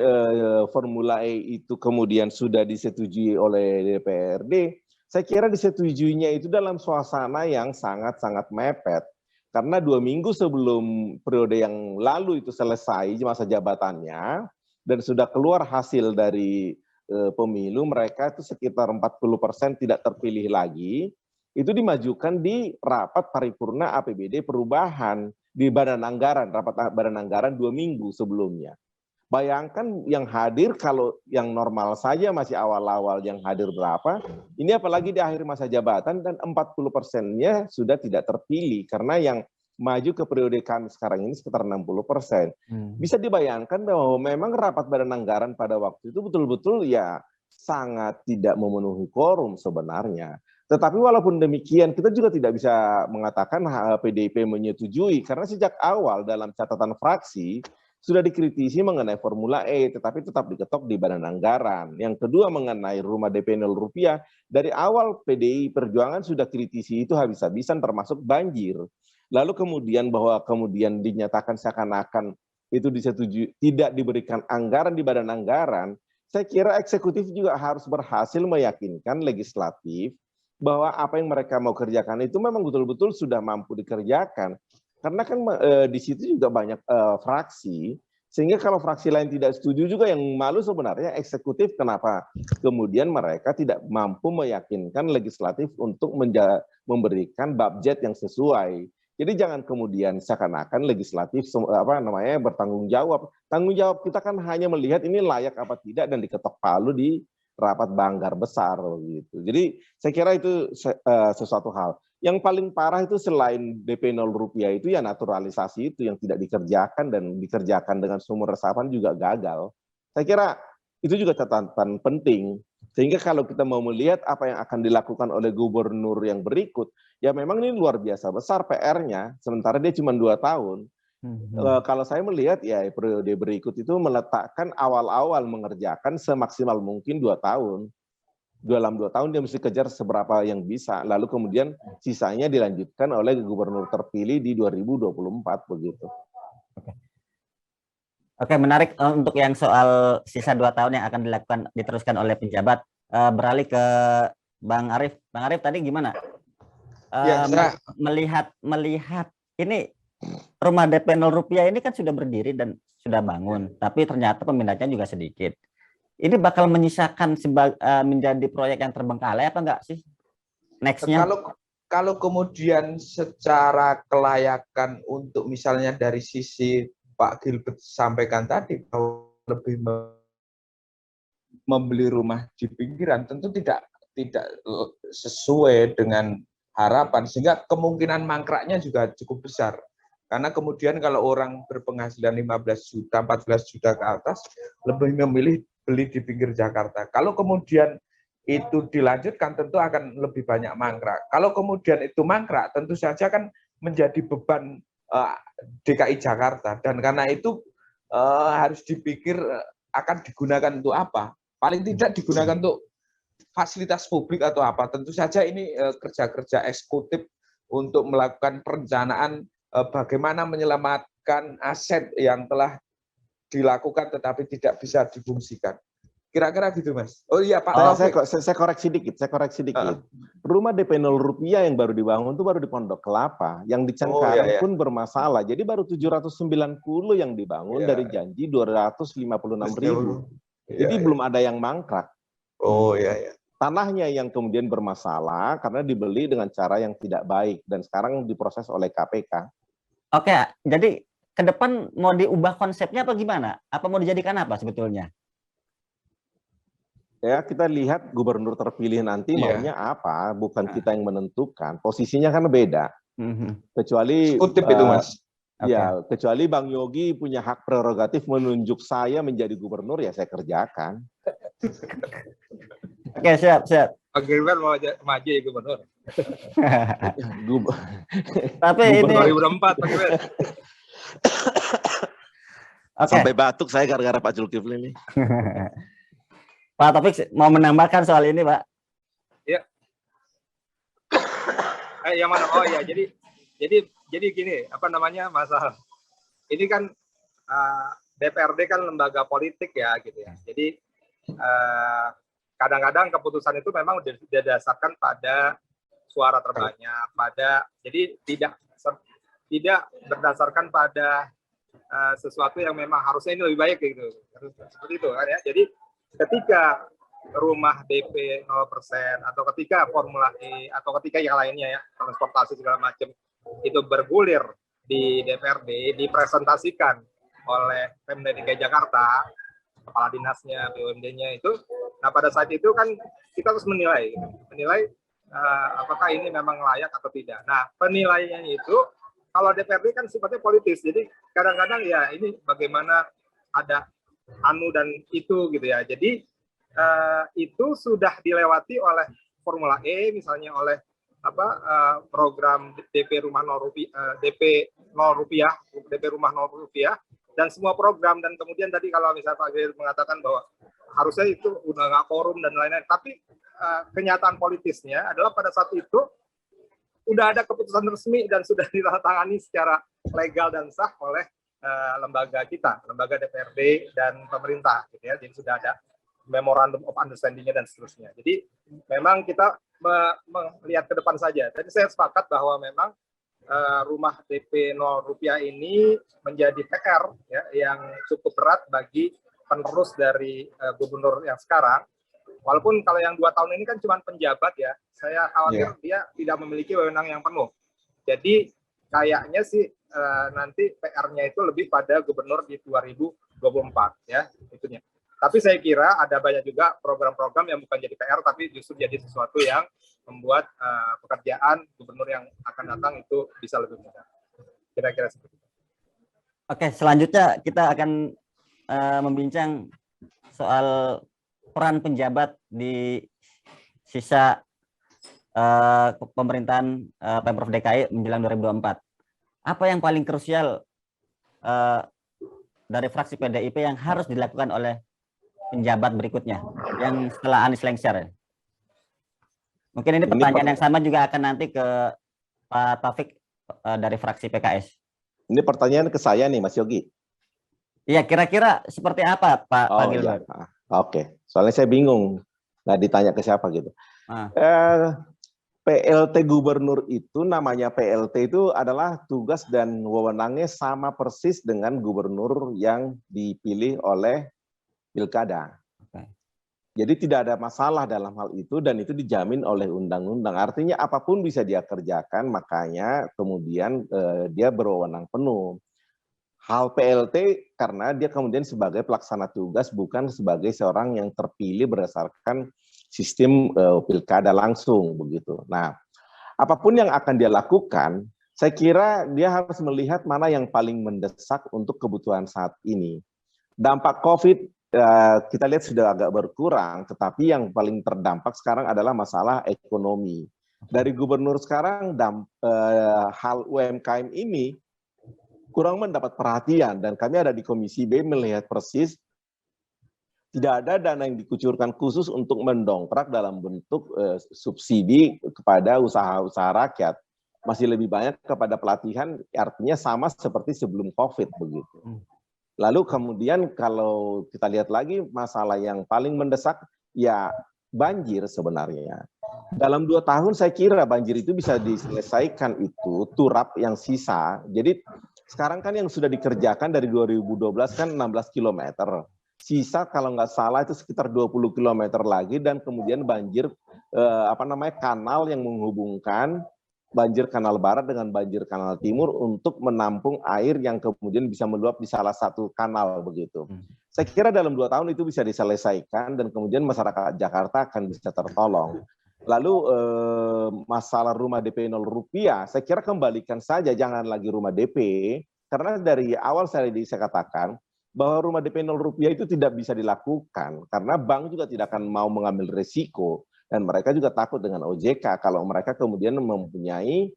Formula E itu kemudian sudah disetujui oleh DPRD, saya kira disetujuinya itu dalam suasana yang sangat-sangat mepet. Karena 2 minggu sebelum periode yang lalu itu selesai masa jabatannya, dan sudah keluar hasil dari pemilu, mereka itu sekitar 40% tidak terpilih lagi, itu dimajukan di rapat paripurna APBD perubahan di Badan Anggaran, rapat Badan Anggaran 2 minggu sebelumnya. Bayangkan yang hadir, kalau yang normal saja masih awal-awal yang hadir berapa, ini apalagi di akhir masa jabatan dan 40%-nya sudah tidak terpilih karena yang maju ke periode kami sekarang ini sekitar 60%. Bisa dibayangkan bahwa memang rapat Badan Anggaran pada waktu itu betul-betul ya sangat tidak memenuhi quorum sebenarnya. Tetapi walaupun demikian kita juga tidak bisa mengatakan PDIP menyetujui karena sejak awal dalam catatan fraksi sudah dikritisi mengenai Formula E, tetapi tetap diketok di Badan Anggaran. Yang kedua mengenai rumah DP 0 rupiah, dari awal PDI Perjuangan sudah kritisi itu habis-habisan termasuk banjir. Lalu kemudian bahwa kemudian dinyatakan seakan-akan itu disetujui, tidak diberikan anggaran di Badan Anggaran, saya kira eksekutif juga harus berhasil meyakinkan legislatif bahwa apa yang mereka mau kerjakan itu memang betul-betul sudah mampu dikerjakan. Karena kan di situ juga banyak fraksi, sehingga kalau fraksi lain tidak setuju juga yang malu sebenarnya eksekutif kenapa kemudian mereka tidak mampu meyakinkan legislatif untuk memberikan budget yang sesuai. Jadi jangan kemudian seakan-akan legislatif bertanggung jawab. Tanggung jawab kita kan hanya melihat ini layak apa tidak dan diketok palu di rapat banggar besar gitu. Jadi saya kira itu sesuatu hal. Yang paling parah itu selain DP 0 rupiah itu ya naturalisasi itu yang tidak dikerjakan dan dikerjakan dengan sumber resapan juga gagal. Saya kira itu juga catatan penting. Sehingga kalau kita mau melihat apa yang akan dilakukan oleh gubernur yang berikut, ya memang ini luar biasa besar PR-nya, sementara dia cuma 2 tahun. Kalau saya melihat ya periode berikut itu meletakkan awal-awal mengerjakan semaksimal mungkin 2 tahun. Dalam 2 tahun dia mesti kejar seberapa yang bisa, lalu kemudian sisanya dilanjutkan oleh gubernur terpilih di 2024 begitu. Oke, menarik untuk yang soal sisa 2 tahun yang akan diteruskan oleh penjabat. Beralih ke Bang Arief. Bang Arief tadi gimana? Melihat ini rumah DP 0 rupiah ini kan sudah berdiri dan sudah bangun, tapi ternyata peminatnya juga sedikit. Ini bakal menyisakan menjadi proyek yang terbengkalai apa enggak sih next-nya? Kalau kemudian secara kelayakan untuk misalnya dari sisi Pak Gilbert sampaikan tadi bahwa lebih membeli rumah di pinggiran, tentu tidak sesuai dengan harapan, sehingga kemungkinan mangkraknya juga cukup besar. Karena kemudian kalau orang berpenghasilan 15 juta, 14 juta ke atas, lebih memilih beli di pinggir Jakarta. Kalau kemudian itu dilanjutkan, tentu akan lebih banyak mangkrak. Kalau kemudian itu mangkrak, tentu saja kan menjadi beban DKI Jakarta. Dan karena itu harus dipikir akan digunakan untuk apa. Paling tidak digunakan untuk fasilitas publik atau apa. Tentu saja ini kerja-kerja eksekutif untuk melakukan perencanaan bagaimana menyelamatkan aset yang telah dilakukan tetapi tidak bisa difungsikan. Kira-kira gitu, Mas. Oh iya, Pak. Saya koreksi dikit. Rumah DP 0 rupiah yang baru dibangun itu baru di Pondok Kelapa. Yang di Cengkareng pun bermasalah. Jadi baru 790 yang dibangun dari janji 256.000. Jadi belum ada yang mangkrak. Oh iya. Tanahnya yang kemudian bermasalah karena dibeli dengan cara yang tidak baik dan sekarang diproses oleh KPK. Oke, jadi ke depan mau diubah konsepnya apa gimana? Apa mau dijadikan apa sebetulnya? Ya, kita lihat gubernur terpilih nanti maunya apa, bukan kita yang menentukan. Posisinya kan beda. Kecuali kutip itu, Mas. Ya, kecuali Bang Yogi punya hak prerogatif menunjuk saya menjadi gubernur, ya saya kerjakan. Oke, siap. Pak Gilbert mau maju ya gubernur. Tapi ini 2004 Pak Gilbert. Sampai batuk saya gara-gara Pak Zulkifli ini. Pak Taufik mau menambahkan soal ini, Pak? Iya. Yang mana? Oh ya, jadi gini, apa namanya, masalah ini kan DPRD kan lembaga politik ya, gitu ya. Jadi kadang-kadang keputusan itu memang didasarkan pada suara terbanyak, jadi tidak berdasarkan pada sesuatu yang memang harusnya ini lebih baik gitu. Seperti itu kan ya. Jadi ketika rumah DP 0% atau ketika Formula E atau ketika yang lainnya ya, transportasi segala macam itu bergulir di DPRD, dipresentasikan oleh Pemda DKI Jakarta, kepala dinasnya, BUMD-nya itu. Nah, pada saat itu kan kita harus menilai apakah ini memang layak atau tidak. Nah, penilaiannya itu kalau DPRD kan sifatnya politis, jadi kadang-kadang ya ini bagaimana ada anu dan itu gitu ya. Jadi itu sudah dilewati oleh Formula E, misalnya oleh program DP rumah 0 rupiah, DP rumah 0 rupiah, dan semua program. Dan kemudian tadi kalau misalnya Pak Giri mengatakan bahwa harusnya itu udah nggak korum dan lain-lain, tapi kenyataan politisnya adalah pada saat itu udah ada keputusan resmi dan sudah ditandatangani secara legal dan sah oleh lembaga kita, lembaga DPRD dan pemerintah, gitu ya. Jadi sudah ada memorandum of understanding-nya dan seterusnya. Jadi memang kita melihat ke depan saja. Jadi saya sepakat bahwa memang rumah DP 0 rupiah ini menjadi PR ya, yang cukup berat bagi penerus dari gubernur yang sekarang. Walaupun kalau yang 2 tahun ini kan cuma penjabat ya, saya khawatir dia tidak memiliki wewenang yang penuh. Jadi kayaknya sih nanti PR-nya itu lebih pada gubernur di 2024 ya, itunya. Tapi saya kira ada banyak juga program-program yang bukan jadi PR, tapi justru jadi sesuatu yang membuat pekerjaan gubernur yang akan datang itu bisa lebih mudah. Kira-kira seperti itu. Oke, selanjutnya kita akan membincang soal peran penjabat di sisa pemerintahan Pemprov DKI menjelang 2024. Apa yang paling krusial dari fraksi PDIP yang harus dilakukan oleh penjabat berikutnya yang setelah Anies lengser ya? Mungkin ini pertanyaan yang sama juga akan nanti ke Pak Taufik dari fraksi PKS. Ini pertanyaan ke saya nih, Mas Yogi. Iya, kira-kira seperti apa Pak Gilbert? Iya. Oke, soalnya saya bingung nggak ditanya ke siapa gitu. PLT gubernur itu, namanya PLT itu adalah tugas dan wewenangnya sama persis dengan gubernur yang dipilih oleh pilkada. Jadi tidak ada masalah dalam hal itu dan itu dijamin oleh undang-undang. Artinya apapun bisa dia kerjakan, makanya kemudian dia berwenang penuh. Hal PLT karena dia kemudian sebagai pelaksana tugas, bukan sebagai seorang yang terpilih berdasarkan sistem pilkada langsung begitu. Nah, apapun yang akan dia lakukan, saya kira dia harus melihat mana yang paling mendesak untuk kebutuhan saat ini. Dampak COVID kita lihat sudah agak berkurang, tetapi yang paling terdampak sekarang adalah masalah ekonomi. Dari gubernur sekarang, hal UMKM ini kurang mendapat perhatian, dan kami ada di Komisi B melihat persis tidak ada dana yang dikucurkan khusus untuk mendongkrak dalam bentuk subsidi kepada usaha-usaha rakyat. Masih lebih banyak kepada pelatihan, artinya sama seperti sebelum COVID begitu. Lalu kemudian kalau kita lihat lagi masalah yang paling mendesak ya banjir sebenarnya. Dalam 2 tahun saya kira banjir itu bisa diselesaikan itu turap yang sisa. Jadi sekarang kan yang sudah dikerjakan dari 2012 kan 16 km. Sisa kalau nggak salah itu sekitar 20 km lagi dan kemudian banjir kanal yang menghubungkan banjir kanal barat dengan banjir kanal timur untuk menampung air yang kemudian bisa meluap di salah satu kanal begitu. Saya kira dalam 2 tahun itu bisa diselesaikan dan kemudian masyarakat Jakarta akan bisa tertolong. Lalu masalah rumah DP 0 rupiah, saya kira kembalikan saja, jangan lagi rumah DP, karena dari awal saya katakan bahwa rumah DP 0 rupiah itu tidak bisa dilakukan, karena bank juga tidak akan mau mengambil risiko. Dan mereka juga takut dengan OJK kalau mereka kemudian mempunyai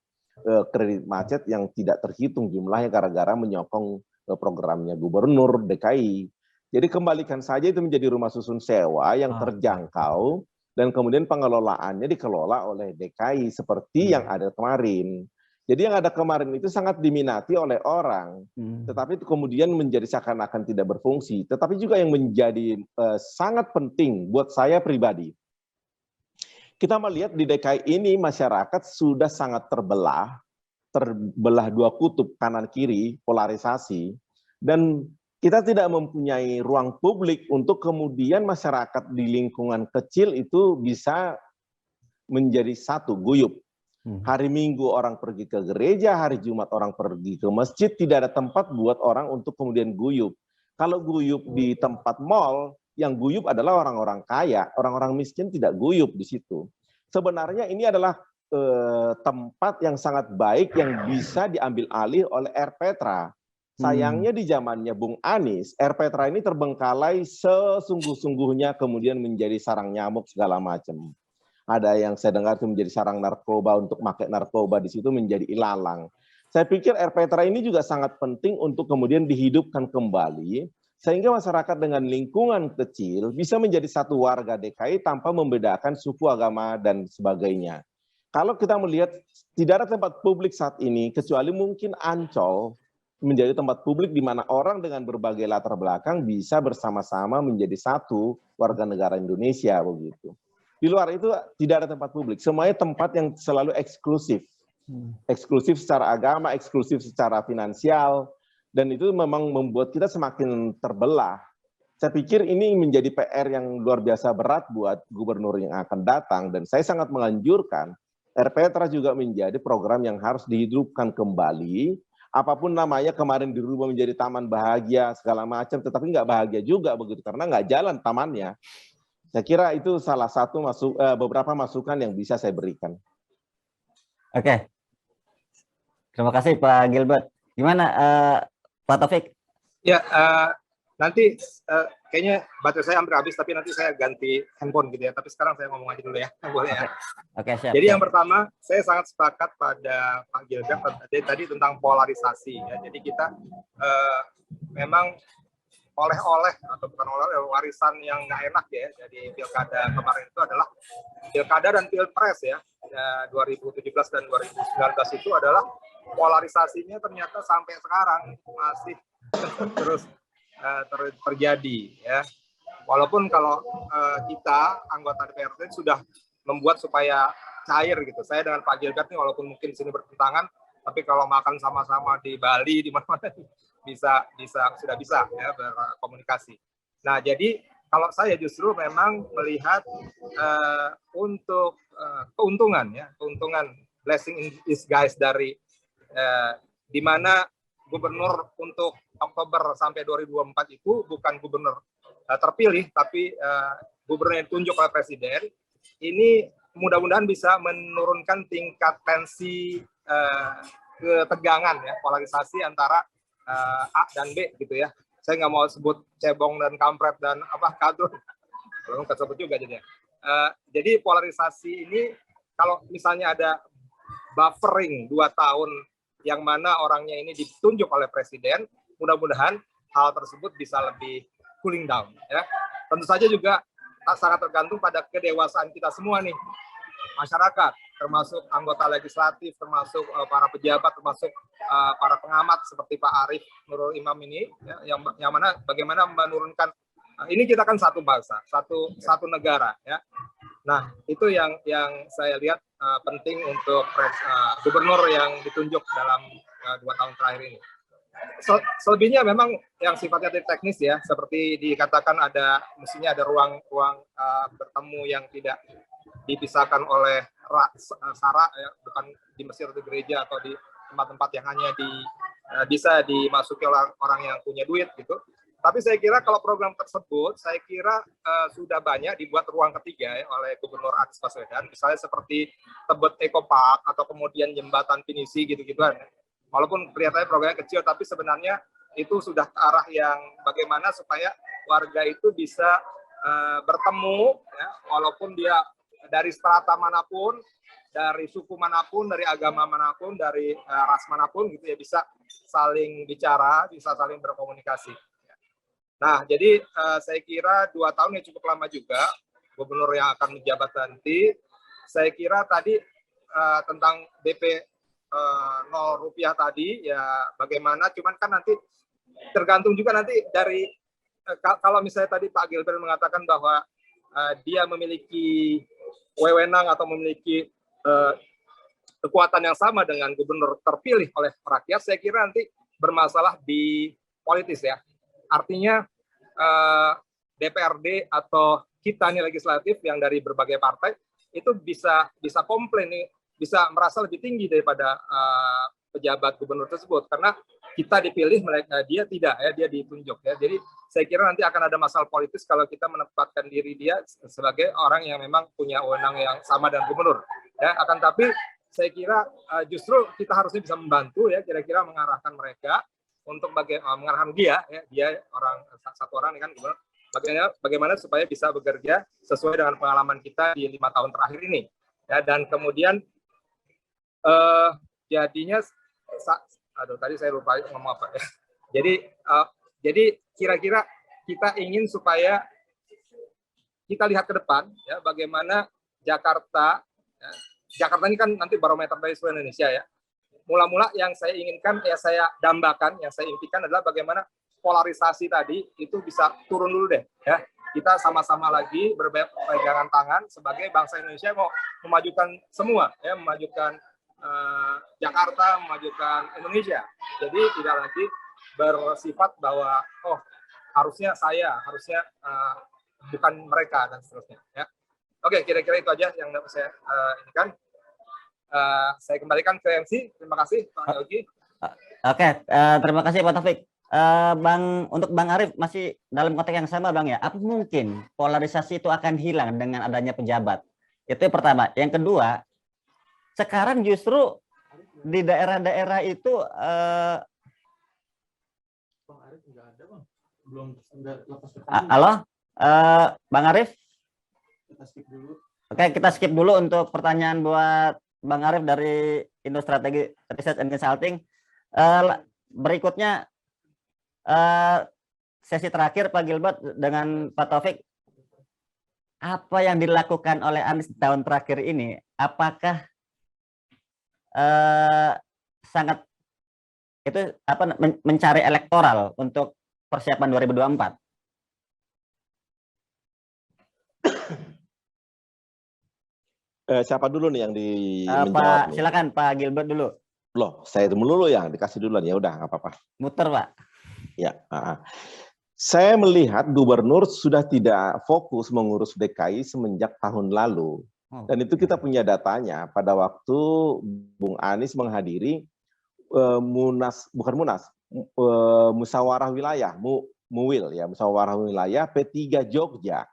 kredit macet yang tidak terhitung jumlahnya gara-gara menyokong programnya gubernur DKI. Jadi kembalikan saja itu menjadi rumah susun sewa yang terjangkau dan kemudian pengelolaannya dikelola oleh DKI seperti yang ada kemarin. Jadi yang ada kemarin itu sangat diminati oleh orang, tetapi itu kemudian menjadi seakan-akan tidak berfungsi. Tetapi juga yang menjadi sangat penting buat saya pribadi, kita melihat di DKI ini masyarakat sudah sangat terbelah 2 kutub kanan kiri, polarisasi, dan kita tidak mempunyai ruang publik untuk kemudian masyarakat di lingkungan kecil itu bisa menjadi satu, guyup. Hari Minggu orang pergi ke gereja, hari Jumat orang pergi ke masjid, tidak ada tempat buat orang untuk kemudian guyup. Kalau guyup di tempat mal, yang guyup adalah orang-orang kaya, orang-orang miskin tidak guyup di situ. Sebenarnya ini adalah tempat yang sangat baik yang bisa diambil alih oleh RPtra. Sayangnya di zamannya Bung Anies, RPtra ini terbengkalai sesungguh-sungguhnya kemudian menjadi sarang nyamuk segala macam. Ada yang saya dengar itu menjadi sarang narkoba, untuk pakai narkoba di situ menjadi ilalang. Saya pikir RPtra ini juga sangat penting untuk kemudian dihidupkan kembali, sehingga masyarakat dengan lingkungan kecil bisa menjadi satu warga DKI tanpa membedakan suku, agama, dan sebagainya. Kalau kita melihat tidak ada tempat publik saat ini, kecuali mungkin Ancol, menjadi tempat publik di mana orang dengan berbagai latar belakang bisa bersama-sama menjadi satu warga negara Indonesia begitu. Di luar itu tidak ada tempat publik, semuanya tempat yang selalu eksklusif. Eksklusif secara agama, eksklusif secara finansial, dan itu memang membuat kita semakin terbelah. Saya pikir ini menjadi PR yang luar biasa berat buat gubernur yang akan datang, dan saya sangat menganjurkan RPtra juga menjadi program yang harus dihidupkan kembali. Apapun namanya, kemarin dirubah menjadi Taman Bahagia segala macam, tetapi nggak bahagia juga begitu karena nggak jalan tamannya. Saya kira itu salah satu beberapa masukan yang bisa saya berikan. Oke, terima kasih Pak Gilbert. Gimana Pak Taufik? Ya, nanti kayaknya baterai saya hampir habis, tapi nanti saya ganti handphone gitu ya. Tapi sekarang saya ngomong aja dulu ya, boleh ya. Oke, siap. Jadi yang pertama, saya sangat sepakat pada Pak Gilbert tadi tentang polarisasi. Ya. Jadi kita memang oleh-oleh atau bukan oleh warisan yang nggak enak ya. Jadi pilkada kemarin itu adalah pilkada dan pilpres ya. 2017 dan 2019 itu adalah polarisasinya ternyata sampai sekarang masih terus terjadi ya. Walaupun kalau kita anggota DPRD sudah membuat supaya cair gitu. Saya dengan Pak Gilbert nih walaupun mungkin di sini bertentangan, tapi kalau makan sama-sama di Bali di mana-mana sudah bisa ya berkomunikasi. Nah, jadi kalau saya justru memang melihat untuk keuntungan blessing in disguise dari di mana gubernur untuk Oktober sampai 2024 itu bukan gubernur terpilih, tapi gubernur yang ditunjuk oleh presiden. Ini mudah-mudahan bisa menurunkan tingkat tensi ketegangan ya, polarisasi antara A dan B gitu ya. Saya nggak mau sebut cebong dan kampret dan kadrun, belum kesebut juga jadinya. Jadi polarisasi ini kalau misalnya ada buffering 2 tahun yang mana orangnya ini ditunjuk oleh presiden, mudah-mudahan hal tersebut bisa lebih cooling down ya. Tentu saja juga sangat tergantung pada kedewasaan kita semua nih, masyarakat, termasuk anggota legislatif, termasuk para pejabat, termasuk para pengamat seperti Pak Arief Nurul Imam ini ya, yang mana bagaimana menurunkan ini kita kan satu bangsa, satu negara ya. Nah, itu yang saya lihat penting untuk gubernur yang ditunjuk dalam 2 tahun terakhir ini. Selebihnya memang yang sifatnya teknis ya, seperti dikatakan mestinya ada ruang bertemu yang tidak dipisahkan oleh sara ya, bukan di masjid atau di gereja atau di tempat-tempat yang hanya bisa dimasuki oleh orang yang punya duit gitu. Tapi saya kira kalau program tersebut, saya kira sudah banyak dibuat ruang ketiga ya, oleh Gubernur Anies Baswedan, misalnya seperti Tebet Eco Park atau kemudian jembatan Pinisi gitu-gituan. Walaupun kelihatannya programnya kecil, tapi sebenarnya itu sudah ke arah yang bagaimana supaya warga itu bisa bertemu, ya, walaupun dia dari strata manapun, dari suku manapun, dari agama manapun, dari ras manapun, gitu ya, bisa saling bicara, bisa saling berkomunikasi. Nah, jadi saya kira 2 tahun yang cukup lama juga gubernur yang akan menjabat nanti. Saya kira tadi tentang DP 0 rupiah tadi ya bagaimana, cuman kan nanti tergantung juga nanti dari kalau misalnya tadi Pak Gilbert mengatakan bahwa dia memiliki wewenang atau memiliki kekuatan yang sama dengan gubernur terpilih oleh rakyat, saya kira nanti bermasalah di politis ya. Artinya DPRD atau kita nih legislatif yang dari berbagai partai itu bisa komplain nih, bisa merasa lebih tinggi daripada pejabat gubernur tersebut karena kita dipilih, mereka dia tidak ya, dia ditunjuk ya. Jadi saya kira nanti akan ada masalah politis kalau kita menempatkan diri dia sebagai orang yang memang punya wewenang yang sama dengan gubernur ya. Akan tapi saya kira justru kita harusnya bisa membantu ya, kira-kira mengarahkan mereka untuk mengarahkan dia ya, dia satu orang kan gubernur, bagaimana supaya bisa bekerja sesuai dengan pengalaman kita di 5 tahun terakhir ini ya. Dan kemudian jadinya tadi saya lupa ngomong apa ya. Jadi kira-kira kita ingin supaya kita lihat ke depan ya, bagaimana Jakarta ya. Jakarta ini kan nanti barometer dari seluruh Indonesia ya. Mula-mula yang saya inginkan, ya saya dambakan, yang saya impikan adalah bagaimana polarisasi tadi itu bisa turun dulu deh ya. Kita sama-sama lagi berpegangan tangan sebagai bangsa Indonesia mau memajukan semua ya, memajukan Jakarta, memajukan Indonesia. Jadi tidak lagi bersifat bahwa harusnya bukan mereka dan seterusnya ya. Oke, kira-kira itu aja yang dapat saya inikan. Saya kembalikan ke MC. Terima kasih Pak Yogi. Oke, terima kasih Pak Taufik. Untuk Bang Arief masih dalam konteks yang sama Bang ya. Apa mungkin polarisasi itu akan hilang dengan adanya pejabat? Itu yang pertama. Yang kedua, sekarang justru di daerah-daerah itu halo, Bang Arief? Oke, kita skip dulu untuk pertanyaan buat Bang Arief dari Indo Strategi Research and Consulting. Berikutnya sesi terakhir Pak Gilbert dengan Pak Taufik. Apa yang dilakukan oleh Anies tahun terakhir ini, apakah sangat itu mencari elektoral untuk persiapan 2024? Siapa dulu nih yang Pak, silakan Pak Gilbert dulu. Loh, saya dulu yang dikasih duluan, ya udah nggak apa-apa. Muter Pak. Ya, saya melihat gubernur sudah tidak fokus mengurus DKI semenjak tahun lalu. Dan itu kita punya datanya pada waktu Bung Anies menghadiri musyawarah wilayah, MUWIL ya, musyawarah wilayah P3 Jogja.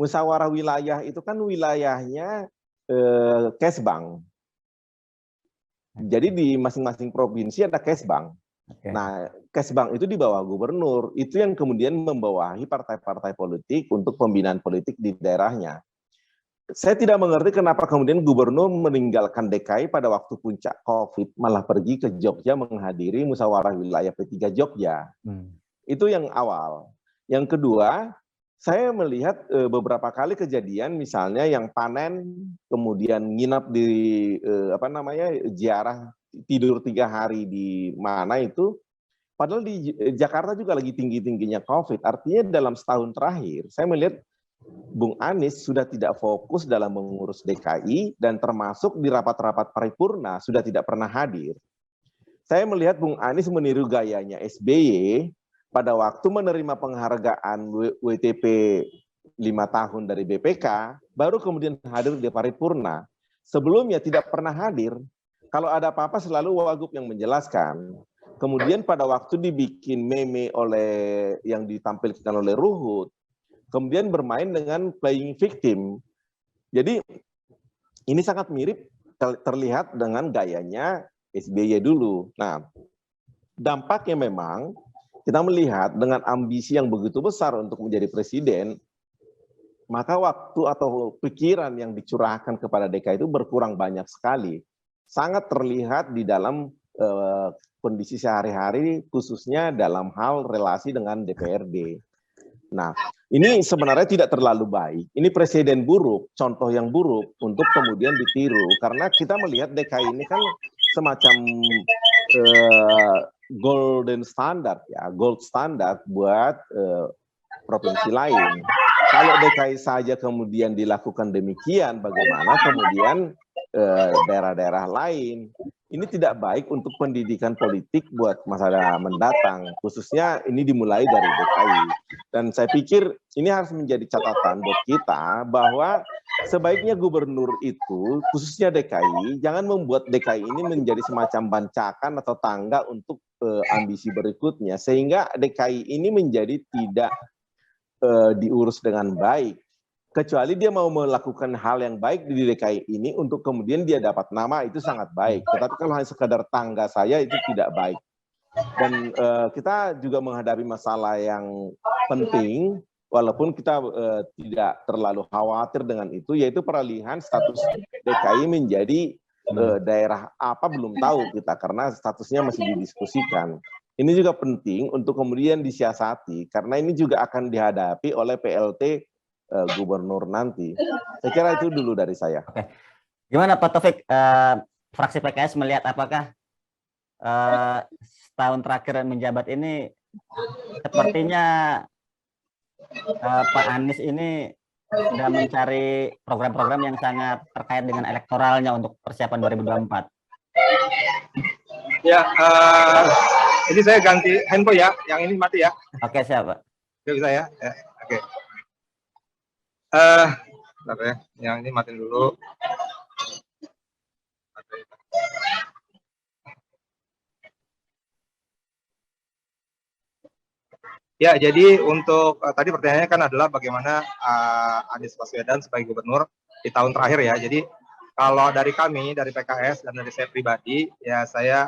Musyawarah wilayah itu kan wilayahnya Kesbang. Jadi di masing-masing provinsi ada Kesbang. Okay. Nah, Kesbang itu di bawah gubernur. Itu yang kemudian membawahi partai-partai politik untuk pembinaan politik di daerahnya. Saya tidak mengerti kenapa kemudian gubernur meninggalkan DKI pada waktu puncak COVID, malah pergi ke Jogja menghadiri musyawarah wilayah P3 Jogja. Itu yang awal. Yang kedua, saya melihat beberapa kali kejadian misalnya yang panen kemudian nginap di ziarah, tidur 3 hari di mana itu, padahal di Jakarta juga lagi tinggi-tingginya COVID. Artinya dalam setahun terakhir saya melihat Bung Anies sudah tidak fokus dalam mengurus DKI dan termasuk di rapat-rapat paripurna sudah tidak pernah hadir. Saya melihat Bung Anies meniru gayanya SBY pada waktu menerima penghargaan WTP 5 tahun dari BPK, baru kemudian hadir di paripurna. Sebelumnya tidak pernah hadir. Kalau ada apa-apa selalu Wagub yang menjelaskan. Kemudian pada waktu dibikin meme oleh yang ditampilkan oleh Ruhut, kemudian bermain dengan playing victim. Jadi ini sangat mirip terlihat dengan gayanya SBY dulu. Nah, dampaknya memang kita melihat dengan ambisi yang begitu besar untuk menjadi presiden, maka waktu atau pikiran yang dicurahkan kepada DKI itu berkurang banyak sekali. Sangat terlihat di dalam kondisi sehari-hari, khususnya dalam hal relasi dengan DPRD. Nah, ini sebenarnya tidak terlalu baik. Ini presiden buruk, contoh yang buruk untuk kemudian ditiru. Karena kita melihat DKI ini kan semacam golden standard ya, gold standard buat provinsi lain. Kalau DKI saja kemudian dilakukan demikian, bagaimana kemudian daerah-daerah lain? ini tidak baik untuk pendidikan politik buat masa mendatang, khususnya ini dimulai dari DKI. Dan saya pikir ini harus menjadi catatan buat kita bahwa sebaiknya gubernur itu, khususnya DKI, jangan membuat DKI ini menjadi semacam bancakan atau tangga untuk ambisi berikutnya, sehingga DKI ini menjadi tidak diurus dengan baik. Kecuali dia mau melakukan hal yang baik di DKI ini untuk kemudian dia dapat nama, itu sangat baik. Tetapi kalau hanya sekadar tangga saya, itu tidak baik. Dan kita juga menghadapi masalah yang penting, walaupun kita tidak terlalu khawatir dengan itu, yaitu peralihan status DKI menjadi daerah apa belum tahu kita, karena statusnya masih didiskusikan. Ini juga penting untuk kemudian disiasati, karena ini juga akan dihadapi oleh PLT gubernur nanti. Saya kira itu dulu dari saya. Oke. Gimana Pak Taufik, fraksi PKS melihat apakah setahun terakhir menjabat ini sepertinya Pak Anies ini sudah mencari program-program yang sangat terkait dengan elektoralnya untuk persiapan 2024? Ya, ini saya ganti handphone ya, yang ini mati ya. Oke, siap Pak. Oke, bisa ya? Oke. Bentar ya, yang ini matiin dulu. Ya, jadi untuk tadi pertanyaannya kan adalah bagaimana Anies Baswedan sebagai gubernur di tahun terakhir ya. Jadi kalau dari kami, dari PKS dan dari saya pribadi, ya saya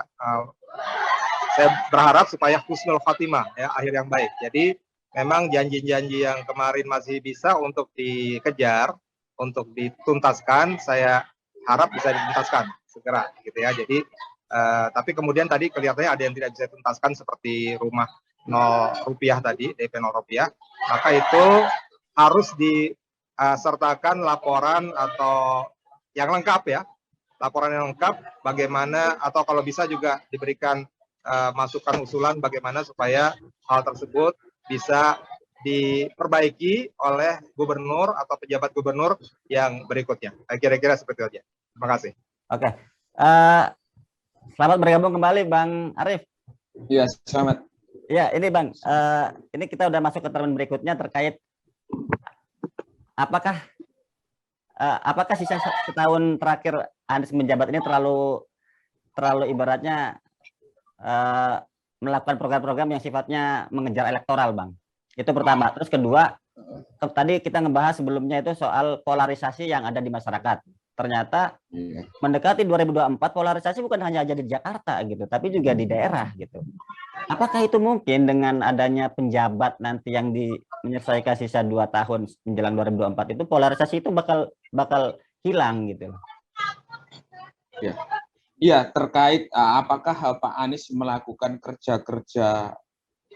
berharap supaya husnul khatimah, ya, akhir yang baik. Jadi memang janji-janji yang kemarin masih bisa untuk dikejar, untuk dituntaskan, saya harap bisa dituntaskan segera, gitu ya. Jadi, tapi kemudian tadi kelihatannya ada yang tidak bisa dituntaskan seperti rumah 0 rupiah tadi, DP 0 rupiah, maka itu harus disertakan laporan atau yang lengkap ya, laporan yang lengkap bagaimana, atau kalau bisa juga diberikan masukan usulan bagaimana supaya hal tersebut bisa diperbaiki oleh gubernur atau pejabat gubernur yang berikutnya. Kira-kira seperti itu aja. Terima kasih. Oke. Selamat bergabung kembali Bang Arief. Iya, selamat. Ya, ini Bang, ini kita udah masuk ke termen berikutnya terkait apakah sisa setahun terakhir Anies menjabat ini terlalu ibaratnya melakukan program-program yang sifatnya mengejar elektoral, Bang. Itu pertama. Terus kedua, tadi kita ngebahas sebelumnya itu soal polarisasi yang ada di masyarakat. Ternyata mendekati 2024 polarisasi bukan hanya aja di Jakarta gitu, tapi juga di daerah gitu. Apakah itu mungkin dengan adanya penjabat nanti yang menyelesaikan sisa 2 tahun menjelang 2024 itu polarisasi itu bakal hilang gitu? Ya. Iya, terkait apakah Pak Anies melakukan kerja-kerja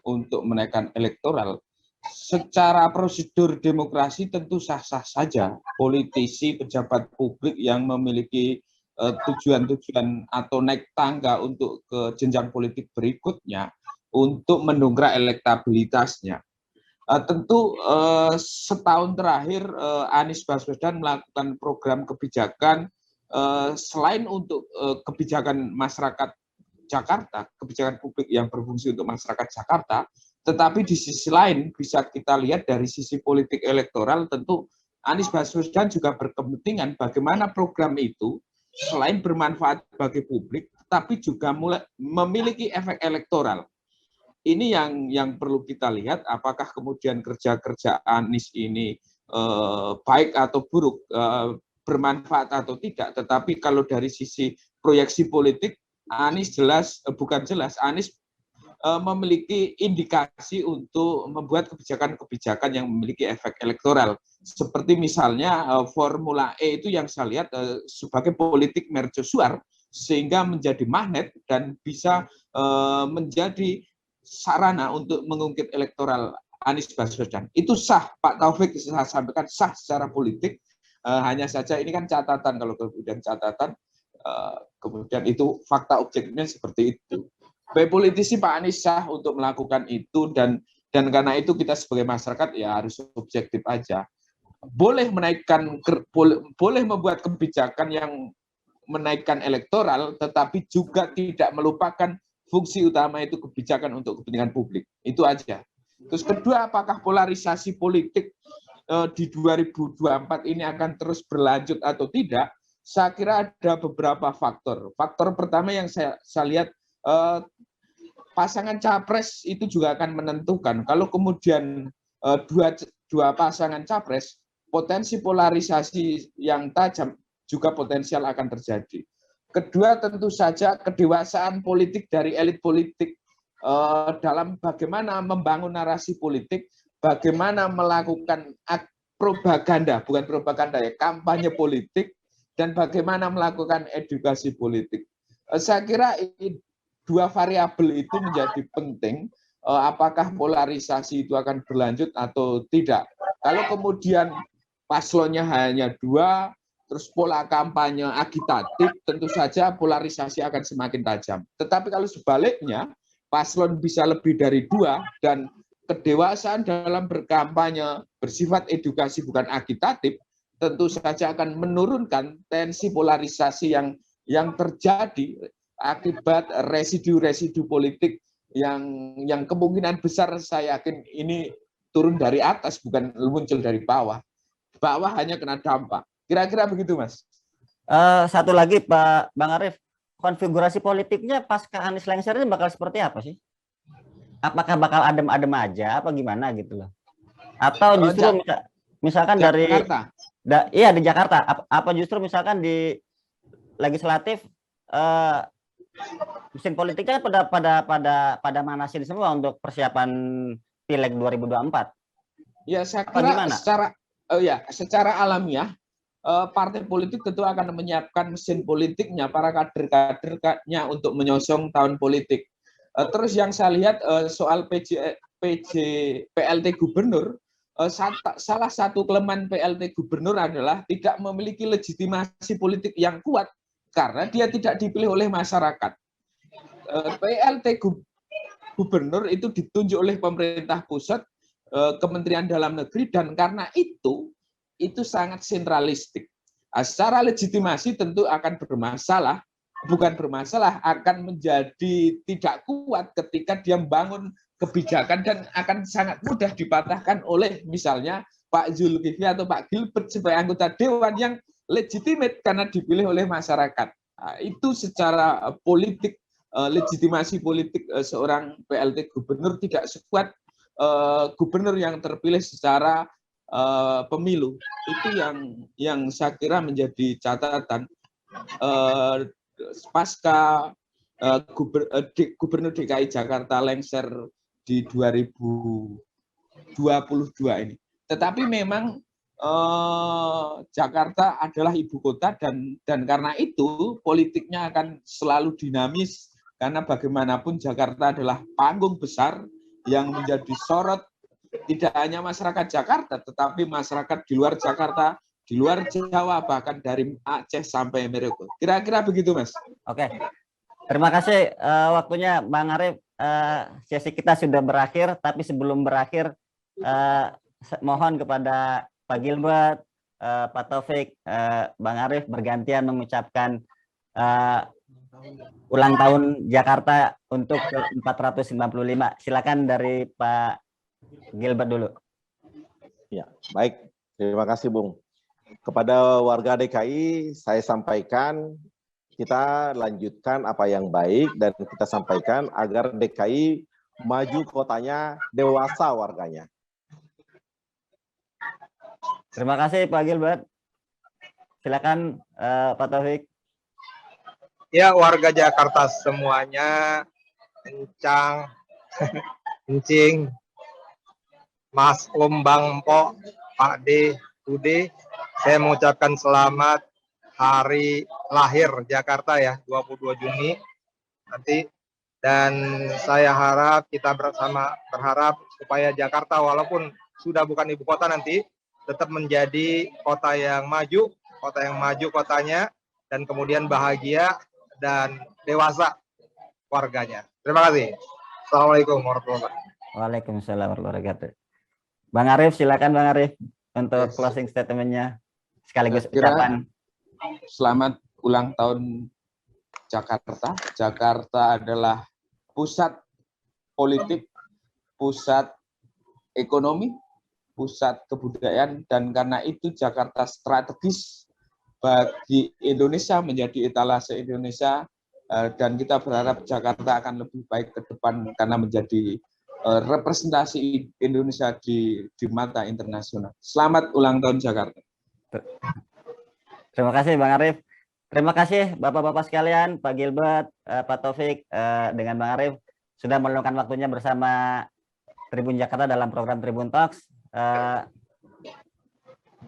untuk menaikkan elektoral, secara prosedur demokrasi tentu sah-sah saja politisi, pejabat publik yang memiliki tujuan-tujuan atau naik tangga untuk ke jenjang politik berikutnya untuk mendongkrak elektabilitasnya. Tentu setahun terakhir Anies Baswedan melakukan program kebijakan selain untuk kebijakan masyarakat Jakarta, kebijakan publik yang berfungsi untuk masyarakat Jakarta, tetapi di sisi lain bisa kita lihat dari sisi politik elektoral, tentu Anies Baswedan juga berkepentingan bagaimana program itu selain bermanfaat bagi publik, tapi juga memiliki efek elektoral. Ini yang perlu kita lihat, apakah kemudian kerja-kerja Anies ini baik atau buruk, bermanfaat atau tidak. Tetapi kalau dari sisi proyeksi politik, Anies Anies memiliki indikasi untuk membuat kebijakan-kebijakan yang memiliki efek elektoral. Seperti misalnya Formula E itu yang saya lihat sebagai politik mercusuar, sehingga menjadi magnet dan bisa menjadi sarana untuk mengungkit elektoral Anies Baswedan. Itu sah, Pak Taufik, saya sampaikan sah secara politik. Hanya saja ini kan catatan, kalau kemudian catatan, kemudian itu fakta objektifnya seperti itu. Baik politisi Pak Anies sah untuk melakukan itu, dan karena itu kita sebagai masyarakat ya harus objektif aja. Boleh menaikkan, boleh membuat kebijakan yang menaikkan elektoral, tetapi juga tidak melupakan fungsi utama itu kebijakan untuk kepentingan publik. Itu aja. Terus kedua, apakah polarisasi politik di 2024 ini akan terus berlanjut atau tidak? Saya kira ada beberapa faktor. Faktor pertama yang saya lihat, pasangan capres itu juga akan menentukan. Kalau kemudian dua pasangan capres, potensi polarisasi yang tajam juga potensial akan terjadi. Kedua, tentu saja kedewasaan politik dari elit politik dalam bagaimana membangun narasi politik, bagaimana melakukan propaganda, bukan propaganda ya, kampanye politik, dan bagaimana melakukan edukasi politik. Saya kira dua variabel itu menjadi penting, apakah polarisasi itu akan berlanjut atau tidak. Kalau kemudian paslonnya hanya dua, terus pola kampanye agitatif, tentu saja polarisasi akan semakin tajam. Tetapi kalau sebaliknya, paslon bisa lebih dari dua, dan kedewasaan dalam berkampanye bersifat edukasi bukan agitatif, tentu saja akan menurunkan tensi polarisasi yang terjadi akibat residu-residu politik yang kemungkinan besar saya yakin ini turun dari atas, bukan muncul dari bawah. Bawah hanya kena dampak. Kira-kira begitu, Mas. Satu lagi, Pak Bang Arief, konfigurasi politiknya pasca Anies lengser ini bakal seperti apa sih? Apakah bakal adem-adem aja, apa gimana gitu loh? Atau justru misalkan Jakarta. Iya di Jakarta, apa justru misalkan di legislatif mesin politiknya pada manasin semua untuk persiapan Pileg 2024? Ya, saya kira secara alamiah partai politik tentu akan menyiapkan mesin politiknya, para kader-kadernya untuk menyosong tahun politik. Terus yang saya lihat soal PLT gubernur, salah satu kelemahan PLT gubernur adalah tidak memiliki legitimasi politik yang kuat karena dia tidak dipilih oleh masyarakat. PLT gubernur itu ditunjuk oleh pemerintah pusat, Kementerian Dalam Negeri, dan karena itu sangat sentralistik. Secara legitimasi tentu akan akan menjadi tidak kuat ketika dia membangun kebijakan, dan akan sangat mudah dipatahkan oleh misalnya Pak Zulkifli atau Pak Gilbert sebagai anggota dewan yang legitimate karena dipilih oleh masyarakat. Itu secara politik, legitimasi politik seorang PLT gubernur tidak sekuat gubernur yang terpilih secara pemilu. Itu yang saya kira menjadi catatan pasca gubernur DKI Jakarta lengser di 2022 ini. Tetapi memang Jakarta adalah ibu kota, dan karena itu politiknya akan selalu dinamis, karena bagaimanapun Jakarta adalah panggung besar yang menjadi sorot tidak hanya masyarakat Jakarta, tetapi masyarakat di luar Jakarta, di luar Jawa, bahkan dari Aceh sampai Merauke. Kira-kira begitu, Mas. Oke, terima kasih waktunya Bang Arief. Sesi kita sudah berakhir, tapi sebelum berakhir, mohon kepada Pak Gilbert, Pak Taufik, Bang Arief bergantian mengucapkan ulang tahun Jakarta untuk ke-495. Silakan dari Pak Gilbert dulu. Ya, baik. Terima kasih, Bung. Kepada warga DKI, saya sampaikan kita lanjutkan apa yang baik dan kita sampaikan agar DKI maju kotanya, dewasa warganya. Terima kasih Pak Gilbert. Silakan Pak Taufik. Ya, warga Jakarta semuanya, Encang, Encing, Mas Om, Bang Empok, Pak D, Bude, saya mengucapkan selamat hari lahir Jakarta ya, 22 Juni nanti. Dan saya harap, kita bersama berharap supaya Jakarta walaupun sudah bukan ibu kota nanti, tetap menjadi kota yang maju kotanya, dan kemudian bahagia dan dewasa warganya. Terima kasih. Assalamualaikum warahmatullahi wabarakatuh. Waalaikumsalam warahmatullahi wabarakatuh. Bang Arief, silakan Bang Arief untuk closing statement-nya sekaligus ucapan. Selamat ulang tahun Jakarta. Jakarta adalah pusat politik, pusat ekonomi, pusat kebudayaan, dan karena itu Jakarta strategis bagi Indonesia, menjadi etalase Indonesia, dan kita berharap Jakarta akan lebih baik ke depan karena menjadi representasi Indonesia di mata internasional. Selamat ulang tahun Jakarta. Terima kasih Bang Arif. Terima kasih Bapak-Bapak sekalian, Pak Gilbert, Pak Taufik, dengan Bang Arif sudah meluangkan waktunya bersama Tribun Jakarta dalam program Tribun Talks.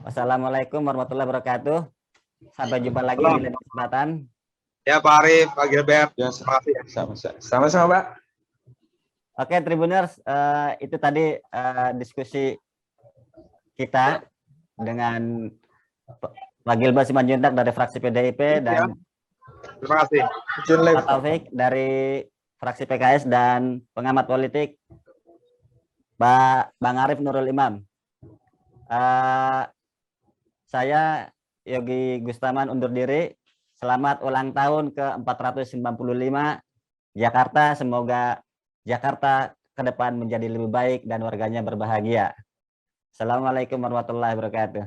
Wassalamualaikum warahmatullahi wabarakatuh. Sampai jumpa lagi di lain kesempatan. Ya Pak Arif, Pak Gilbert, Ya, terima kasih. sama-sama Pak. Oke, Tribuners, itu tadi diskusi kita dengan Pak Gilbert Simanjuntak dari fraksi PDIP dan Terima kasih. Pak Taufik dari fraksi PKS dan pengamat politik Bang Arif Nurul Imam. Saya Yogi Gustaman undur diri. Selamat ulang tahun ke-495 Jakarta. Semoga Jakarta ke depan menjadi lebih baik dan warganya berbahagia. Assalamualaikum warahmatullahi wabarakatuh.